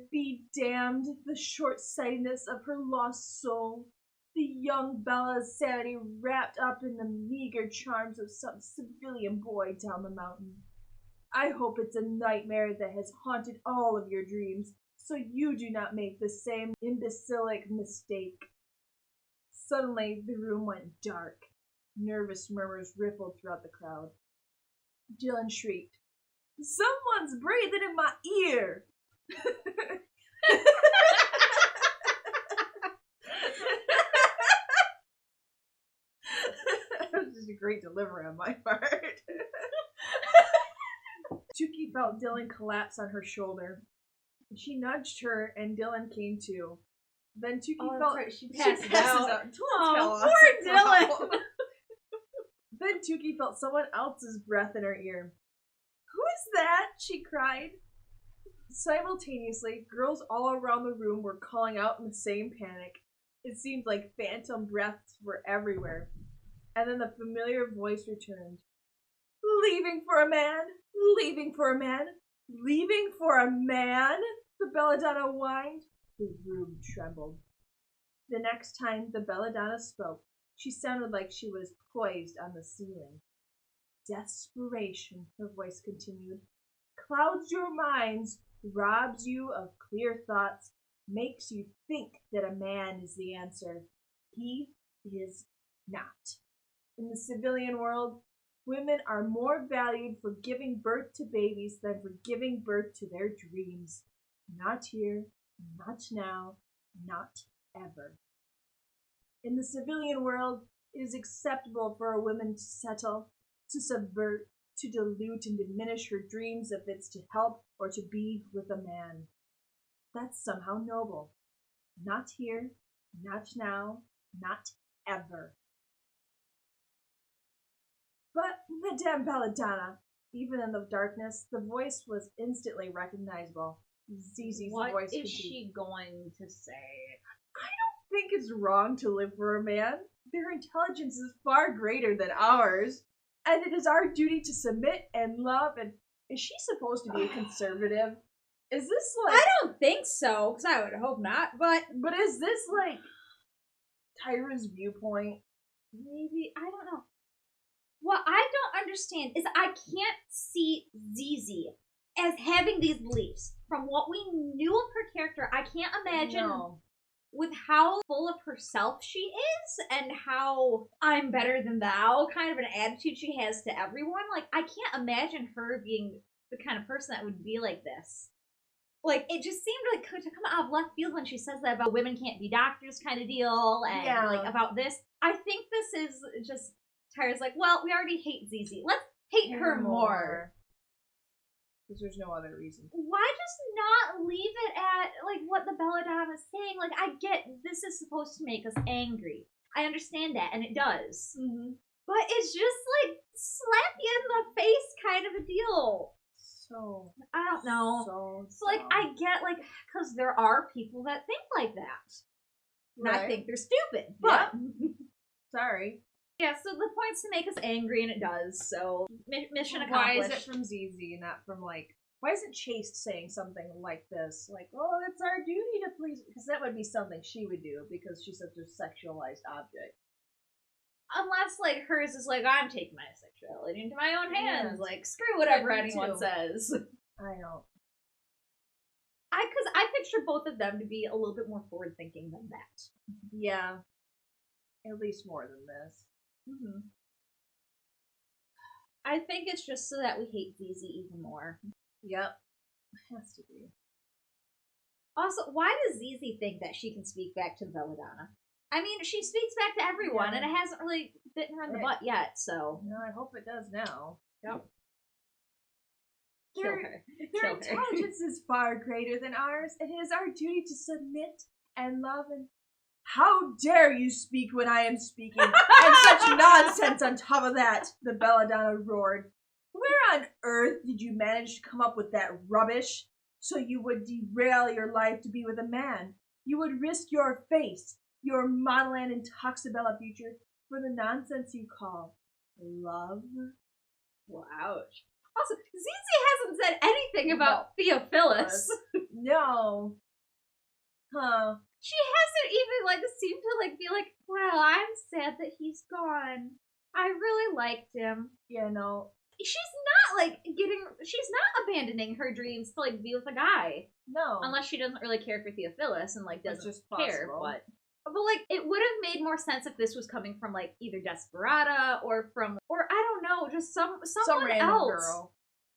Be damned the short-sightedness of her lost soul, the young Bella's sanity wrapped up in the meager charms of some civilian boy down the mountain. I hope it's a nightmare that has haunted all of your dreams, so you do not make the same imbecilic mistake. Suddenly, the room went dark. Nervous murmurs rippled throughout the crowd. Dylan shrieked, Someone's breathing in my ear! That was just a great delivery on my part. Tookie felt Dylan collapse on her shoulder. She nudged her, and Dylan came to. Then Tookie felt she passes out. Oh, poor Dylan. Then Tookie felt someone else's breath in her ear. Who is that? She cried. Simultaneously, girls all around the room were calling out in the same panic. It seemed like phantom breaths were everywhere. And then the familiar voice returned. Leaving for a man? Leaving for a man? Leaving for a man? The belladonna whined. The room trembled. The next time the belladonna spoke, she sounded like she was poised on the ceiling. Desperation, her voice continued, clouds your minds, robs you of clear thoughts, makes you think that a man is the answer. He is not. In the civilian world, women are more valued for giving birth to babies than for giving birth to their dreams. Not here, not now, not ever. In the civilian world, it is acceptable for a woman to settle, to subvert, to dilute and diminish her dreams if it's to help or to be with a man. That's somehow noble. Not here, not now, not ever. But Madame Belladonna, even in the darkness, the voice was instantly recognizable. Zizi's voice. What is she going to say? I don't think it's wrong to live for a man. Their intelligence is far greater than ours, and it is our duty to submit and love. And is she supposed to be a conservative? Is this like? I don't think so, because I would hope not. But is this like Tyra's viewpoint? Maybe, I don't know. What I don't understand is I can't see Zizi as having these beliefs. From what we knew of her character, I can't imagine with how full of herself she is and how I'm better than thou kind of an attitude she has to everyone. Like, I can't imagine her being the kind of person that would be like this. Like, it just seemed like to come out of left field when she says that about women can't be doctors kind of deal and like about this. I think this is just Tyra's like, well, we already hate Zizi. Let's hate her more. Because there's no other reason. Why just not leave it at, like, what the Belladonna's saying? Like, I get this is supposed to make us angry. I understand that, and it does. Mm-hmm. But it's just, like, slap you in the face kind of a So I don't know. So like, dumb. I get, like, because there are people that think like that. And I Right. think they're stupid. But, Sorry. yeah, so the point's to make us angry, and it does. So, mission Why accomplished. is it from ZZ, not from, like, why isn't Chase saying something like this? Like, oh, it's our duty to please, because that would be something she would do, because she's such a sexualized object. Unless, like, hers is like, I'm taking my sexuality into my own hands. Yes. Like, screw whatever Me anyone too. says. I don't. Because I picture both of them to be a little bit more forward-thinking than that. Yeah. At least more than this. Mm-hmm. I think it's just so that we hate ZZ even more. Yep. Has to be. Also, why does ZZ think that she can speak back to Belladonna? I mean, she speaks back to everyone, and it hasn't really bitten her in the butt yet, so... No, I hope it does now. Yep. Their, Kill her. their Kill her. intelligence is far greater than ours, and it is our duty to submit and love and... How dare you speak when I am speaking? And such nonsense on top of that, the Belladonna roared. Where on earth did you manage to come up with that rubbish? So you would derail your life to be with a man. You would risk your face, your Modelland Intoxibella future, for the nonsense you call love? Ouch. Also, ZZ hasn't said anything about Theophilus. No. Huh. She hasn't even, like, seemed to, like, be like, well, I'm sad that he's gone. I really liked him. Yeah, no. She's not, like, she's not abandoning her dreams to, like, be with a guy. No. Unless she doesn't really care for Theophilus and, like, That's doesn't just care, possible. But, like, it would have made more sense if this was coming from, like, either Desperata or I don't know, just someone random else. girl.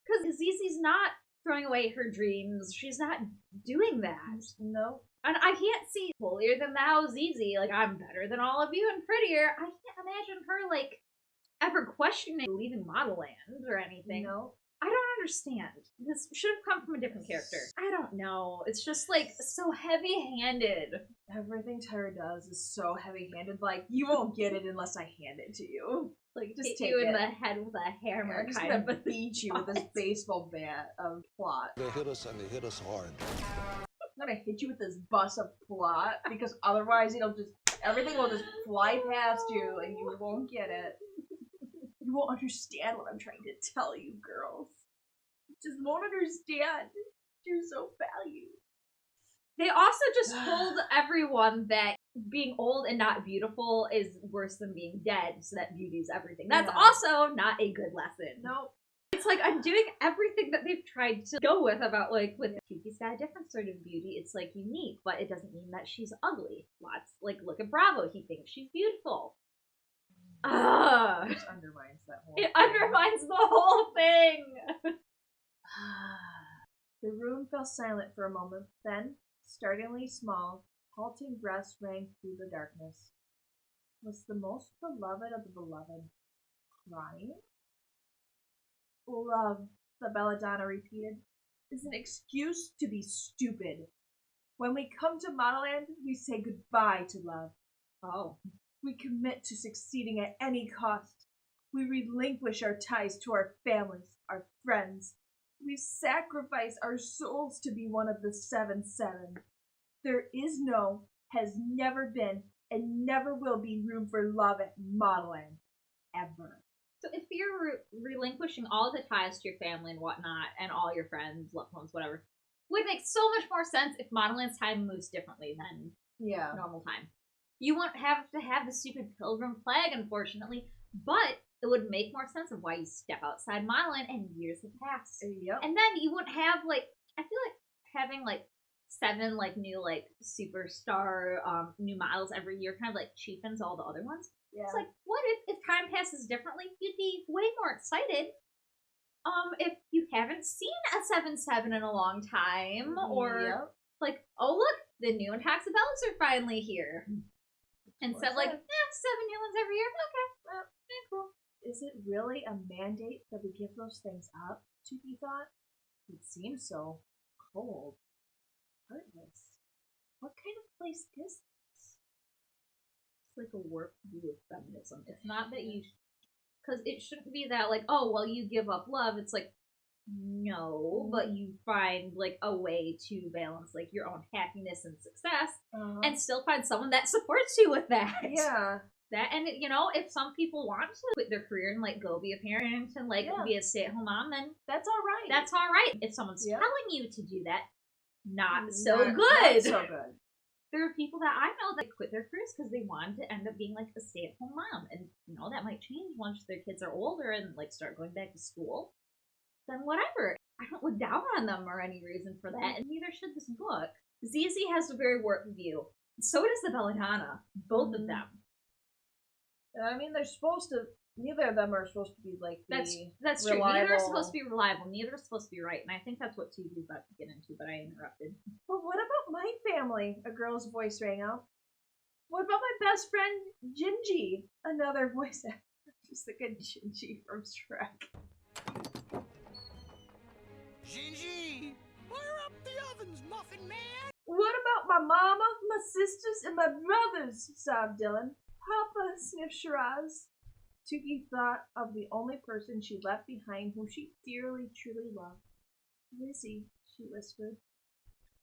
Because ZZ's not throwing away her dreams. She's not doing that. No. And I can't see holier than thou ZZ, like, I'm better than all of you and prettier. I can't imagine her, like, ever questioning leaving Modelland or anything. No. I don't understand. This should have come from a different character. I don't know. It's just, like, so heavy-handed. Everything Tyra does is so heavy-handed. Like, you won't get it unless I hand it to you. Like, Just hit take you in it. the head with a hammer, I'm just kind gonna of. beat you with this baseball bat of plot. They hit us and they hit us hard. I'm gonna hit you with this bus of plot because otherwise everything will just fly past you and you won't get it. You won't understand what I'm trying to tell you, girls. You just won't understand. You're so valued. They also just told everyone that being old and not beautiful is worse than being dead, so that beauty's everything. That's Yeah. also not a good lesson. Nope. It's like undoing everything that they've tried to go with about, like, with Tookie's got a different sort of beauty. It's, like, unique, but it doesn't mean that she's ugly. Look at Bravo. He thinks she's beautiful. It just undermines that whole It thing. undermines the whole thing. The room fell silent for a moment, then, startlingly small, halting breaths rang through the darkness. Was the most beloved of the beloved crying? Love, the Belladonna repeated, is an excuse to be stupid. When we come to Modelland, we say goodbye to love. Oh. We commit to succeeding at any cost. We relinquish our ties to our families, our friends. We sacrifice our souls to be one of the 7-7. There is no, has never been, and never will be room for love at Modelland. Ever. So if you're relinquishing all the ties to your family and whatnot, and all your friends, loved ones, whatever, would make so much more sense if Modelland's time moves differently than normal time. You won't have to have the stupid pilgrim flag, unfortunately, but it would make more sense of why you step outside Modelland and years have passed. Yep. And then you wouldn't have, like, I feel like having, like, 7, like, new, like, superstar, new models every year kind of, like, cheapens all the other ones. Yeah. It's like, what if time passes differently? You'd be way more excited. If you haven't seen a 7-7 in a long time, or, like, oh, look, the new Intoxibellas are finally here. Instead of, like, 7 new ones every year. Okay, cool. Is it really a mandate that we give those things up, Tookie thought? It seems so cold, heartless. What kind of place is this? It's like a warped view of feminism. It's not that you... Because it shouldn't be that, like, oh, well, you give up love. It's like, No, but you find, like, a way to balance, like, your own happiness and success and still find someone that supports you with that. Yeah. That, and, you know, if some people want to quit their career and, like, go be a parent and, like, be a stay-at-home mom, then that's all right. That's all right. If someone's telling you to do that, not so good. Not so good. There are people that I know that quit their careers because they wanted to end up being, like, a stay-at-home mom. And, you know, that might change once their kids are older and, like, start going back to school. Then whatever. I don't look down on them or any reason for that, and neither should this book. ZZ has a very warped view. So does the Belladonna. Both of them. I mean, they're supposed to. Neither of them are supposed to be like that's reliable. true. Neither are supposed to be reliable. Neither are supposed to be right, and I think that's what Tuki's about to get into. But I interrupted. But what about my family? A girl's voice rang out. What about my best friend Gingy? Another voice. Just like a Gingy from Shrek. Gingy, fire up the ovens, Muffin Man. What about my mama, my sisters, and my brothers? Sobbed Dylan. Papa, sniffed Shiraz. Tookie thought of the only person she left behind whom she dearly, truly loved. Lizzie, she whispered.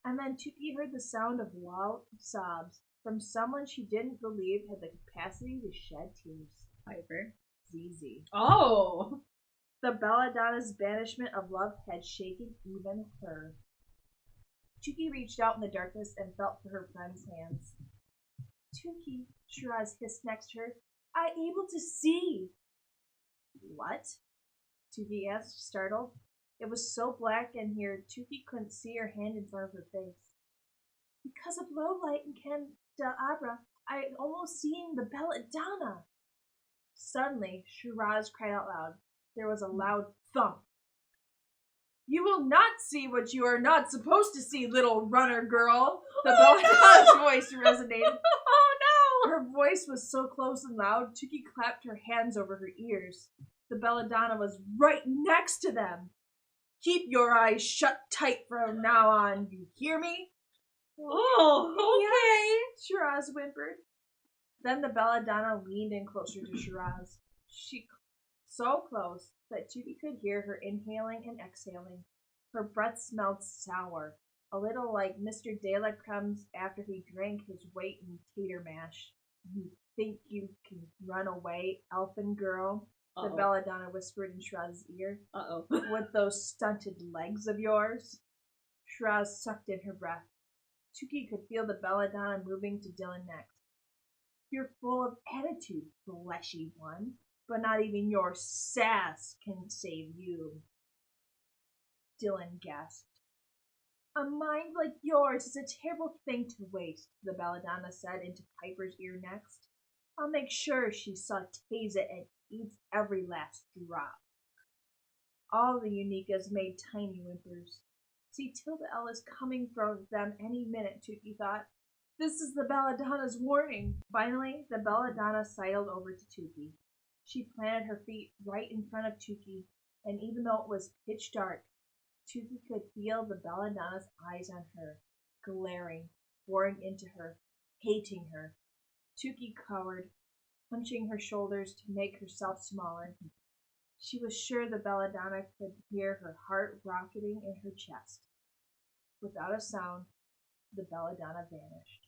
And then Tookie heard the sound of loud sobs from someone she didn't believe had the capacity to shed tears. Piper. ZZ. Oh! The Belladonna's banishment of love had shaken even her. Tookie reached out in the darkness and felt for her friend's hands. Tookie, Shiraz hissed next to her. I able to see. What? Tookie asked, startled. It was so black in here, Tookie couldn't see her hand in front of her face. Because of low light and candelabra, I had almost seen the Belladonna. Suddenly, Shiraz cried out loud. There was a loud thump. You will not see what you are not supposed to see, little runner girl. The Belladonna's voice resonated. Her voice was so close and loud, Tookie clapped her hands over her ears. The Belladonna was right next to them. Keep your eyes shut tight from now on, you hear me? Oh, okay. Shiraz whimpered. Then the Belladonna leaned in closer to Shiraz. She so close that Tookie could hear her inhaling and exhaling. Her breath smelled sour, a little like Mr. De La Crème's after he drank his weight in tater mash. You think you can run away, elfin girl? The Belladonna whispered in Shiraz's ear. With those stunted legs of yours? Shiraz sucked in her breath. Tookie could feel the Belladonna moving to Dylan next. You're full of attitude, fleshy one, but not even your sass can save you. Dylan gasped. A mind like yours is a terrible thing to waste, the Belladonna said into Piper's ear next. I'll make sure she sautés it and eats every last drop. All the Unikas made tiny whimpers. See, Tilda L is coming for them any minute, Tookie thought. This is the Belladonna's warning. Finally, the Belladonna sidled over to Tookie. She planted her feet right in front of Tookie, and even though it was pitch dark, Tookie could feel the Belladonna's eyes on her, glaring, boring into her, hating her. Tookie cowered, punching her shoulders to make herself smaller. She was sure the Belladonna could hear her heart rocketing in her chest. Without a sound, the Belladonna vanished.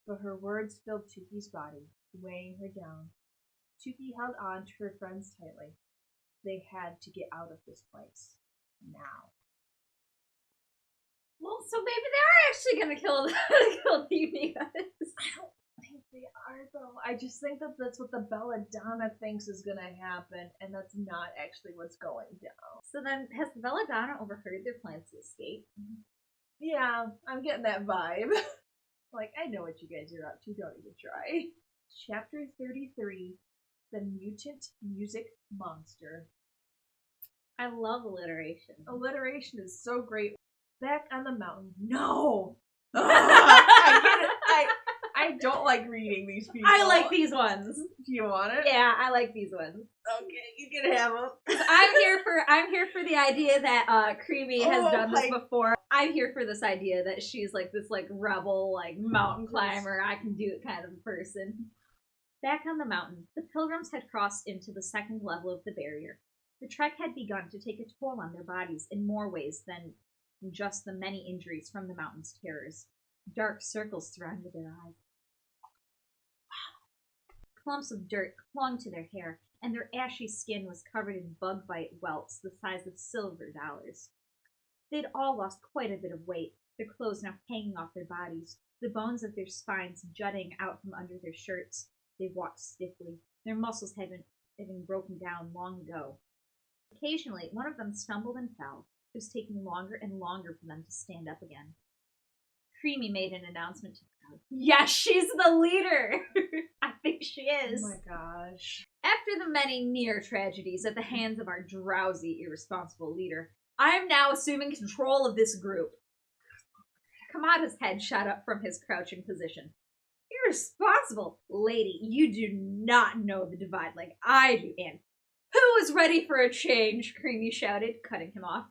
But her words filled Tookie's body, weighing her down. Tookie held on to her friends tightly. They had to get out of this place. Now. Well, so maybe they are actually going to kill the Unikas. I don't think they are, though. I just think that that's what the Belladonna thinks is going to happen, and that's not actually what's going down. So then, has the Belladonna overheard their plans to escape? Yeah, I'm getting that vibe. Like, I know what you guys are up to, don't even try. Chapter 33, The Mutant Music Monster. I love alliteration. Alliteration is so great. Back on the mountain. No! I get it. I don't like reading these people. I like these ones. Do you want it? Yeah, I like these ones. Okay, you can have them. I'm here for the idea that Creamy has done this before. I'm here for this idea that she's like this like rebel, like mountain climber, I can do it kind of person. Back on the mountain, the pilgrims had crossed into the second level of the barrier. The trek had begun to take a toll on their bodies in more ways than just the many injuries from the mountain's terrors. Dark circles surrounded their eyes. Clumps of dirt clung to their hair, and their ashy skin was covered in bug bite welts the size of silver dollars. They'd all lost quite a bit of weight, their clothes now hanging off their bodies, the bones of their spines jutting out from under their shirts. They walked stiffly, their muscles having broken down long ago. Occasionally, one of them stumbled and fell. It was taking longer and longer for them to stand up again. Creamy made an announcement to the crowd. Yes, she's the leader! I think she is. Oh my gosh. After the many near tragedies at the hands of our drowsy, irresponsible leader, I am now assuming control of this group. Kamada's head shot up from his crouching position. Irresponsible? Lady, you do not know the divide like I do, and who is ready for a change? Creamy shouted, cutting him off.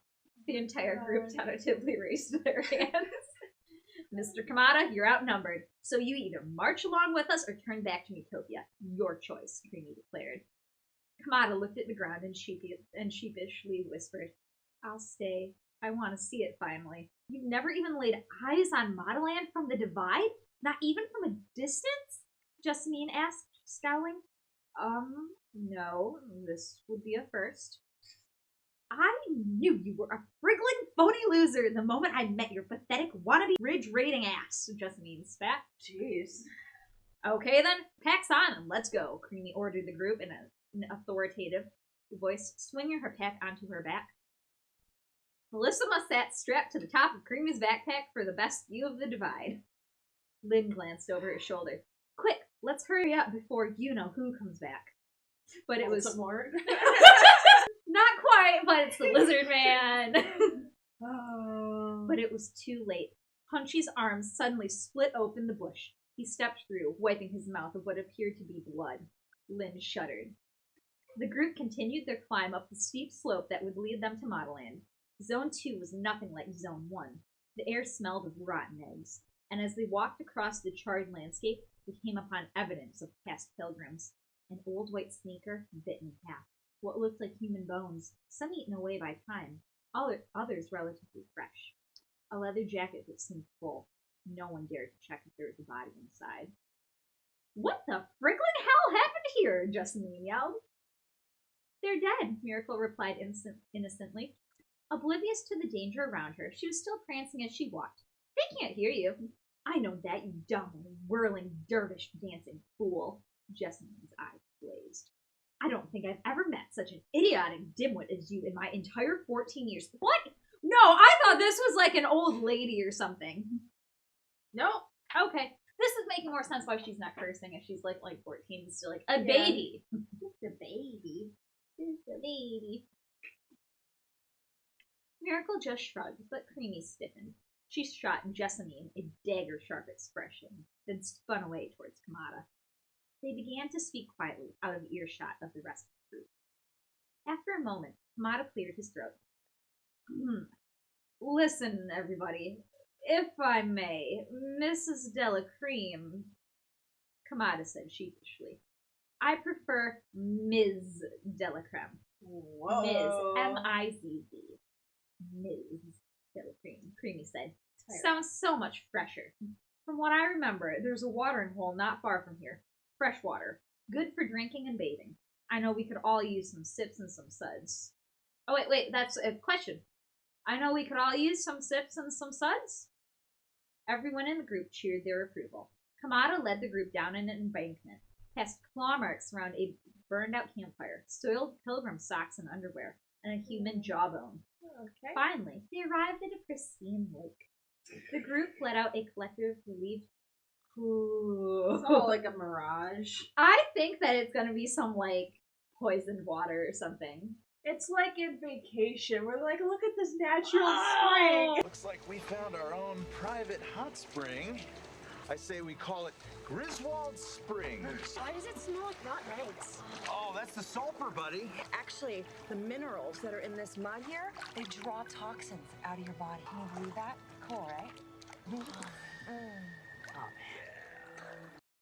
The entire group tentatively raised their hands. Mr. Kamada, you're outnumbered, so you either march along with us or turn back to Utopia. Your choice, Creamy declared. Kamada looked at the ground and sheepishly whispered, I'll stay. I want to see it finally. You've never even laid eyes on Modelland from the divide? Not even from a distance? Jessamine asked, scowling. No, this would be a first. I knew you were a friggling phony loser the moment I met your pathetic wannabe ridge-raiding ass, Jessamine spat. Jeez. Okay then, packs on and let's go, Creamy ordered the group in an authoritative voice, swinging her pack onto her back. Bellissima sat strapped to the top of Creamy's backpack for the best view of the divide. Lynn glanced over her shoulder. Quick, let's hurry up before you-know-who comes back. But it was... Voldemort. Not quite, but it's the lizard man. Oh. But it was too late. Punchy's arms suddenly split open the bush. He stepped through, wiping his mouth of what appeared to be blood. Lynn shuddered. The group continued their climb up the steep slope that would lead them to Modelland. Zone 2 was nothing like Zone 1. The air smelled of rotten eggs, and as they walked across the charred landscape, they came upon evidence of past pilgrims. An old white sneaker bitten in half. What looked like human bones, some eaten away by time, others relatively fresh. A leather jacket that seemed full. No one dared to check if there was a body inside. What the friggling hell happened here? Jessamine yelled. They're dead, Miracle replied innocently. Oblivious to the danger around her, she was still prancing as she walked. They can't hear you. I know that, you dumb, whirling, dervish dancing fool. Jessamine's eyes blazed. I don't think I've ever met such an idiotic dimwit as you in my entire 14 years. What? No, I thought this was like an old lady or something. Nope. Okay. This is making more sense why she's not cursing if she's like 14 and still like a baby. The baby. The baby. Miracle just shrugged, but Creamy stiffened. She shot Jessamine a dagger-sharp expression, then spun away towards Kamada. They began to speak quietly, out of earshot of the rest of the group. After a moment, Kamada cleared his throat. Listen, everybody. If I may, Mrs. De La Crème, Kamada said sheepishly. I prefer Ms. De La Crème. Whoa. Ms. M-I-Z-Z. Ms. De La Crème, Creamy said. Sounds so much fresher. From what I remember, there's a watering hole not far from here. Fresh water. Good for drinking and bathing. I know we could all use some sips and some suds. Oh, wait, that's a question. I know we could all use some sips and some suds? Everyone in the group cheered their approval. Kamada led the group down an embankment, past claw marks around a burned-out campfire, soiled pilgrim socks and underwear, and a human jawbone. Okay. Finally, they arrived at a pristine lake. The group let out a collective, relieved It's all like a mirage. I think that it's gonna be some, like, poisoned water or something. It's like in Vacation. We're like, look at this natural spring. Looks like we found our own private hot spring. I say we call it Griswold Springs. Why does it smell like rotten eggs? Oh, that's the sulfur, buddy. Actually, the minerals that are in this mud here, they draw toxins out of your body. Can you believe that? Cool, right?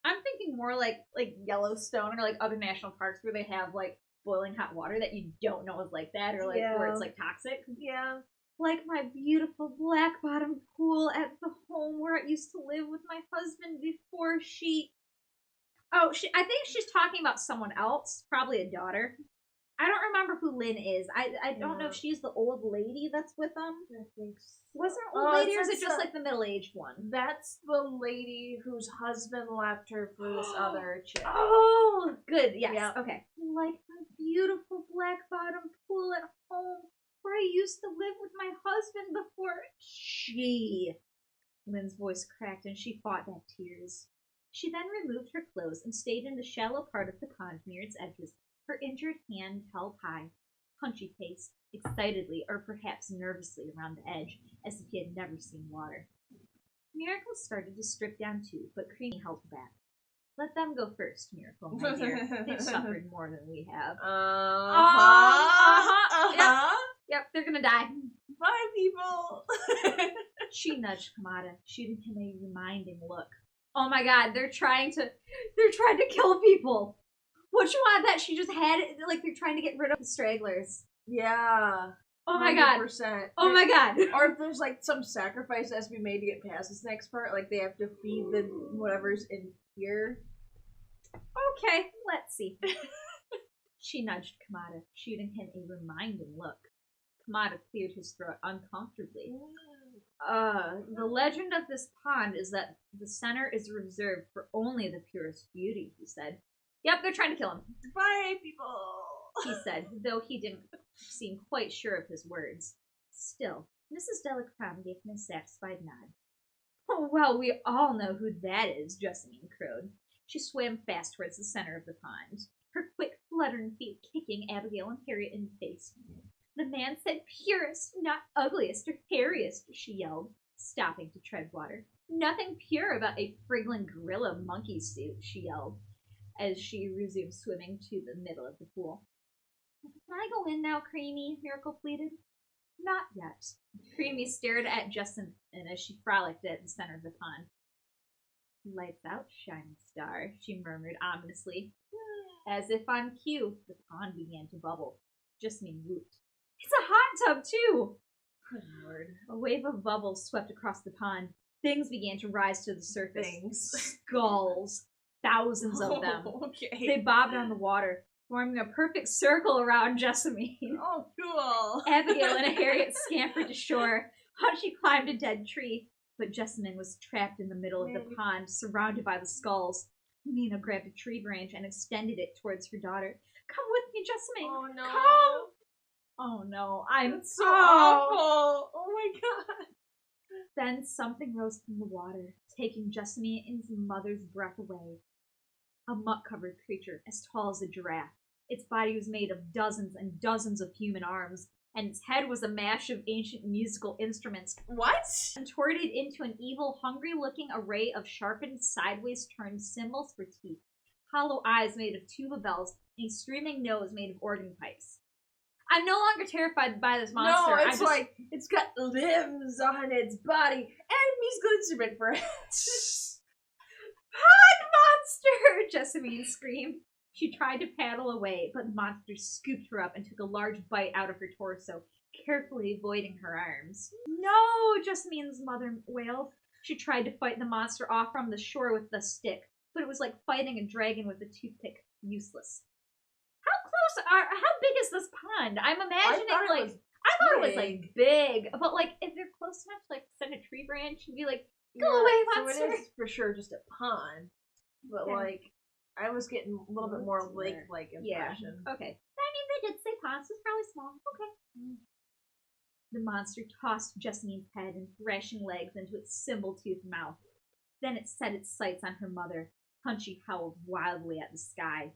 I'm thinking more like Yellowstone or like other national parks where they have like boiling hot water that you don't know is like that, or like where it's like toxic. Yeah. Like my beautiful black-bottomed pool at the home where I used to live with my husband before she... Oh, I think she's talking about someone else, probably a daughter. I don't remember who Lynn is. I don't know if she's the old lady that's with them. I think so. Was there an old lady, or is it just like the middle-aged one? That's the lady whose husband left her for this other chick. Oh, good. Yes. Yeah. Okay. Like my beautiful black-bottomed pool at home where I used to live with my husband before Lynn's voice cracked and she fought back tears. She then removed her clothes and stayed in the shallow part of the pond near its edges, her injured hand held high, Punchy paced, excitedly or perhaps nervously around the edge, as if he had never seen water. Miracle started to strip down too, but Creamy held back. Let them go first, Miracle, my dear. They've suffered more than we have. Yep, they're gonna die. Bye, people. She nudged Kamada, shooting him a reminding look. Oh my god, they're trying to kill people. Which one that she just had it, like they're trying to get rid of the stragglers. Yeah. Oh my god. 100%. Oh my god. Or if there's like some sacrifice that has to be made to get past this next part, like they have to feed the whatever's in here. Okay, let's see. She nudged Kamada, shooting him a reminding look. Kamada cleared his throat uncomfortably. The legend of this pond is that the center is reserved for only the purest beauty, he said. Yep, they're trying to kill him. Bye, people, he said, though he didn't seem quite sure of his words. Still, Mrs. De La Crème gave him a satisfied nod. Oh, well, we all know who that is, Jessamine crowed. She swam fast towards the center of the pond, her quick, fluttering feet kicking Abigail and Harriet in the face. The man said purest, not ugliest or hairiest, she yelled, stopping to tread water. Nothing pure about a friggling gorilla monkey suit, she yelled, as she resumed swimming to the middle of the pool. Can I go in now, Creamy? Miracle pleaded. Not yet. Creamy stared at Jessamine as she frolicked at the center of the pond. Lights out, shining star, she murmured ominously. As if on cue, the pond began to bubble. Jessamine whooped. It's a hot tub, too! Good Lord. A wave of bubbles swept across the pond. Things began to rise to the surface. Skulls. Thousands of them. Okay. They bobbed on the water, forming a perfect circle around Jessamine. Oh, cool. Abigail and Harriet scampered to shore. Hunchy climbed a dead tree, but Jessamine was trapped in the middle of the pond, surrounded by the skulls. Mina grabbed a tree branch and extended it towards her daughter. Come with me, Jessamine. Oh, no. Come! Oh, no. That's so awful. Oh, my God. Then something rose from the water, taking Jessamine's mother's breath away. A muck-covered creature as tall as a giraffe. Its body was made of dozens and dozens of human arms, and its head was a mash of ancient musical instruments. What? Contorted into an evil, hungry-looking array of sharpened, sideways-turned cymbals for teeth, hollow eyes made of tuba bells, and a streaming nose made of organ pipes. I'm no longer terrified by this monster. No, it's like, it's got limbs on its body and a musical instrument for it. Pond monster! Jessamine screamed. She tried to paddle away, but the monster scooped her up and took a large bite out of her torso, carefully avoiding her arms. No, Jessamine's mother wailed. She tried to fight the monster off from the shore with the stick, but it was like fighting a dragon with a toothpick. Useless. How big is this pond? I'm imagining I thought it was like big, but like if they're close enough to like send a tree branch and be like, go away, monster. So it is for sure just a pond, but like I was getting a little bit more lake-like impression. Yeah. Okay. I mean, they did say pond, so it's probably small. Okay. The monster tossed Jessamine's head and thrashing legs into its cymbal-toothed mouth. Then it set its sights on her mother. Punchy howled wildly at the sky.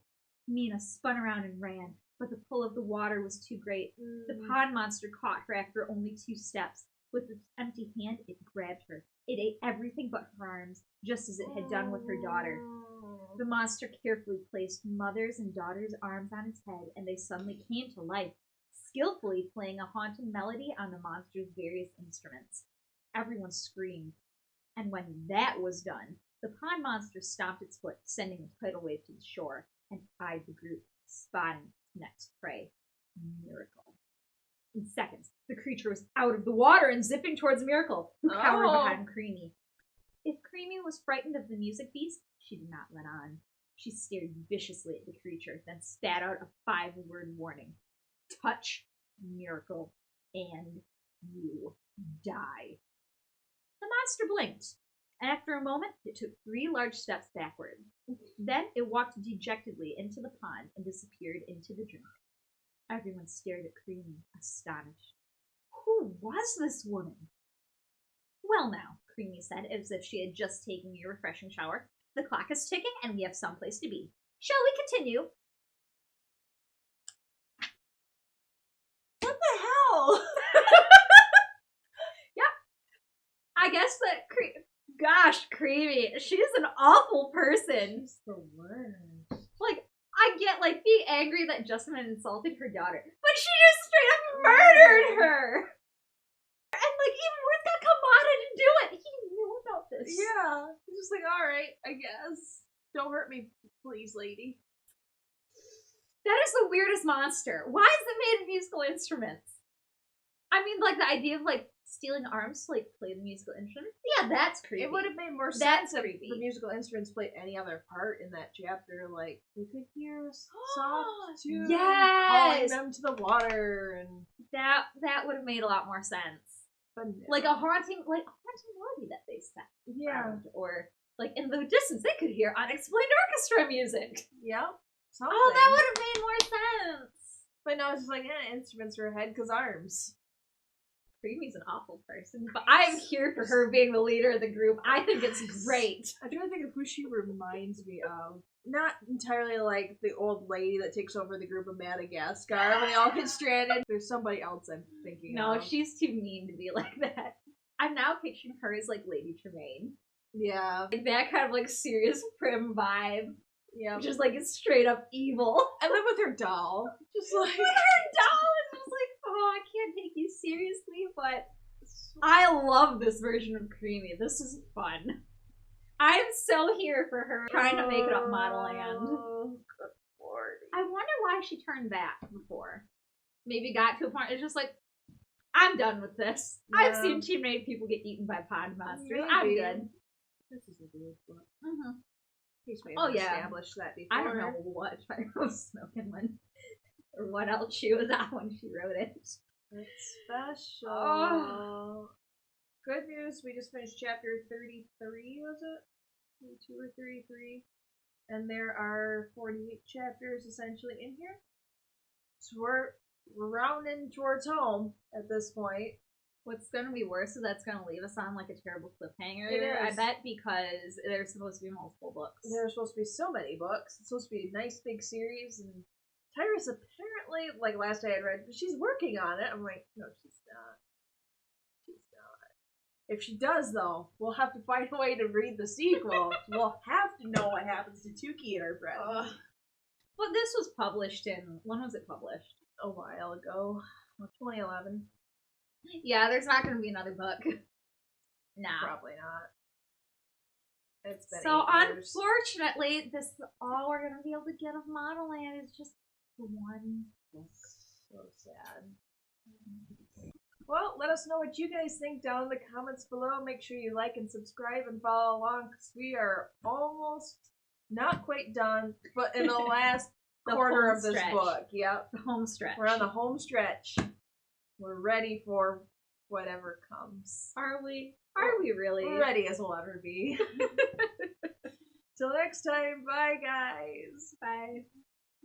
Mina spun around and ran, but the pull of the water was too great. The pond monster caught her after only 2 steps. With its empty hand, it grabbed her. It ate everything but her arms, just as it had done with her daughter. The monster carefully placed mother's and daughter's arms on its head, and they suddenly came to life, skillfully playing a haunting melody on the monster's various instruments. Everyone screamed, and when that was done, the pond monster stomped its foot, sending a tidal wave to the shore, and eyed the group, spotting next prey, Miracle. In seconds, the creature was out of the water and zipping towards Miracle, who cowered behind Creamy. If Creamy was frightened of the music beast, she did not let on. She stared viciously at the creature, then spat out a 5-word warning. Touch Miracle, and you die. The monster blinked, and after a moment, it took 3 large steps backward. Then it walked dejectedly into the pond and disappeared into the drink. Everyone stared at Creamy, astonished. Who was this woman? Well now, Creamy said, as if she had just taken a refreshing shower. The clock is ticking, and we have someplace to be. Shall we continue? What the hell? Yep. I guess that gosh, Creamy. She's an awful person. She's the worst. Like, I get, like, being angry that Justin had insulted her daughter, but she just straight up murdered her! And, like, even worse, got Kamada to do it! He knew about this. Yeah. He's just like, alright, I guess. Don't hurt me, please, lady. That is the weirdest monster. Why is it made of musical instruments? I mean, like, the idea of, like, stealing arms to, like, play the musical instrument? Yeah, that's creepy. It would have made more That's sense if creepy. the musical instruments played any other part in that chapter. Like, we could hear soft tunes calling Yes! them to the water, and That would have made a lot more sense. but no. Like a haunting melody that they set. Yeah. Or, like, in the distance, they could hear unexplained orchestra music. Yeah. Something. Oh, that would have made more sense. But no, it's just like, instruments for a head, because arms. Creamy's an awful person, but I'm here for her being the leader of the group. I think it's great. I'm trying to think of who she reminds me of. Not entirely like the old lady that takes over the group of Madagascar when they all get stranded. There's somebody else I'm thinking of. No, she's too mean to be like that. I'm now picturing her as, like, Lady Tremaine. Yeah. Like, that kind of, like, serious, prim vibe. Yeah. Just, like, it's straight up evil. I live with her doll. Just like... Her doll is just like, oh, I can't take you seriously, but I love this version of Creamy. This is fun. I'm so here for her trying to make it up Modelland. Good Lord. I wonder why she turned back before. Maybe got to a point, it's just like, I'm done with this. Yeah. I've seen teenage people get eaten by pond monsters. Maybe. I'm good. This is a weird book. Mm-hmm. Oh, yeah. Established that before. I don't know what I was smoking when, or what else she was on when she wrote it. It's special. Oh. Good news, we just finished chapter 33, was it? 32 or 33. And there are 48 chapters essentially in here. So we're rounding towards home at this point. What's going to be worse is that's going to leave us on, like, a terrible cliffhanger. It I is. bet, because there's supposed to be multiple books. There are supposed to be so many books. It's supposed to be a nice big series, and Tyra's apparently, like last I had read, she's working on it. I'm like, no, she's not. She's not. If she does, though, we'll have to find a way to read the sequel. We'll have to know what happens to Tookie and her friends. But this was published in, when was it published? A while ago. 2011. Yeah, there's not going to be another book. Nah. Probably not. It's been So 8 years. unfortunately, this is all we're going to be able to get of Modelland is just one book. So sad. Well, let us know what you guys think down in the comments below. Make sure you like and subscribe and follow along, because we are almost not quite done, but in the last quarter home of this stretch. book. Yep. The home stretch. We're on the home stretch. We're ready for whatever comes. Are we? Are we really? We're ready as we'll ever be. Till next time, bye guys. Bye.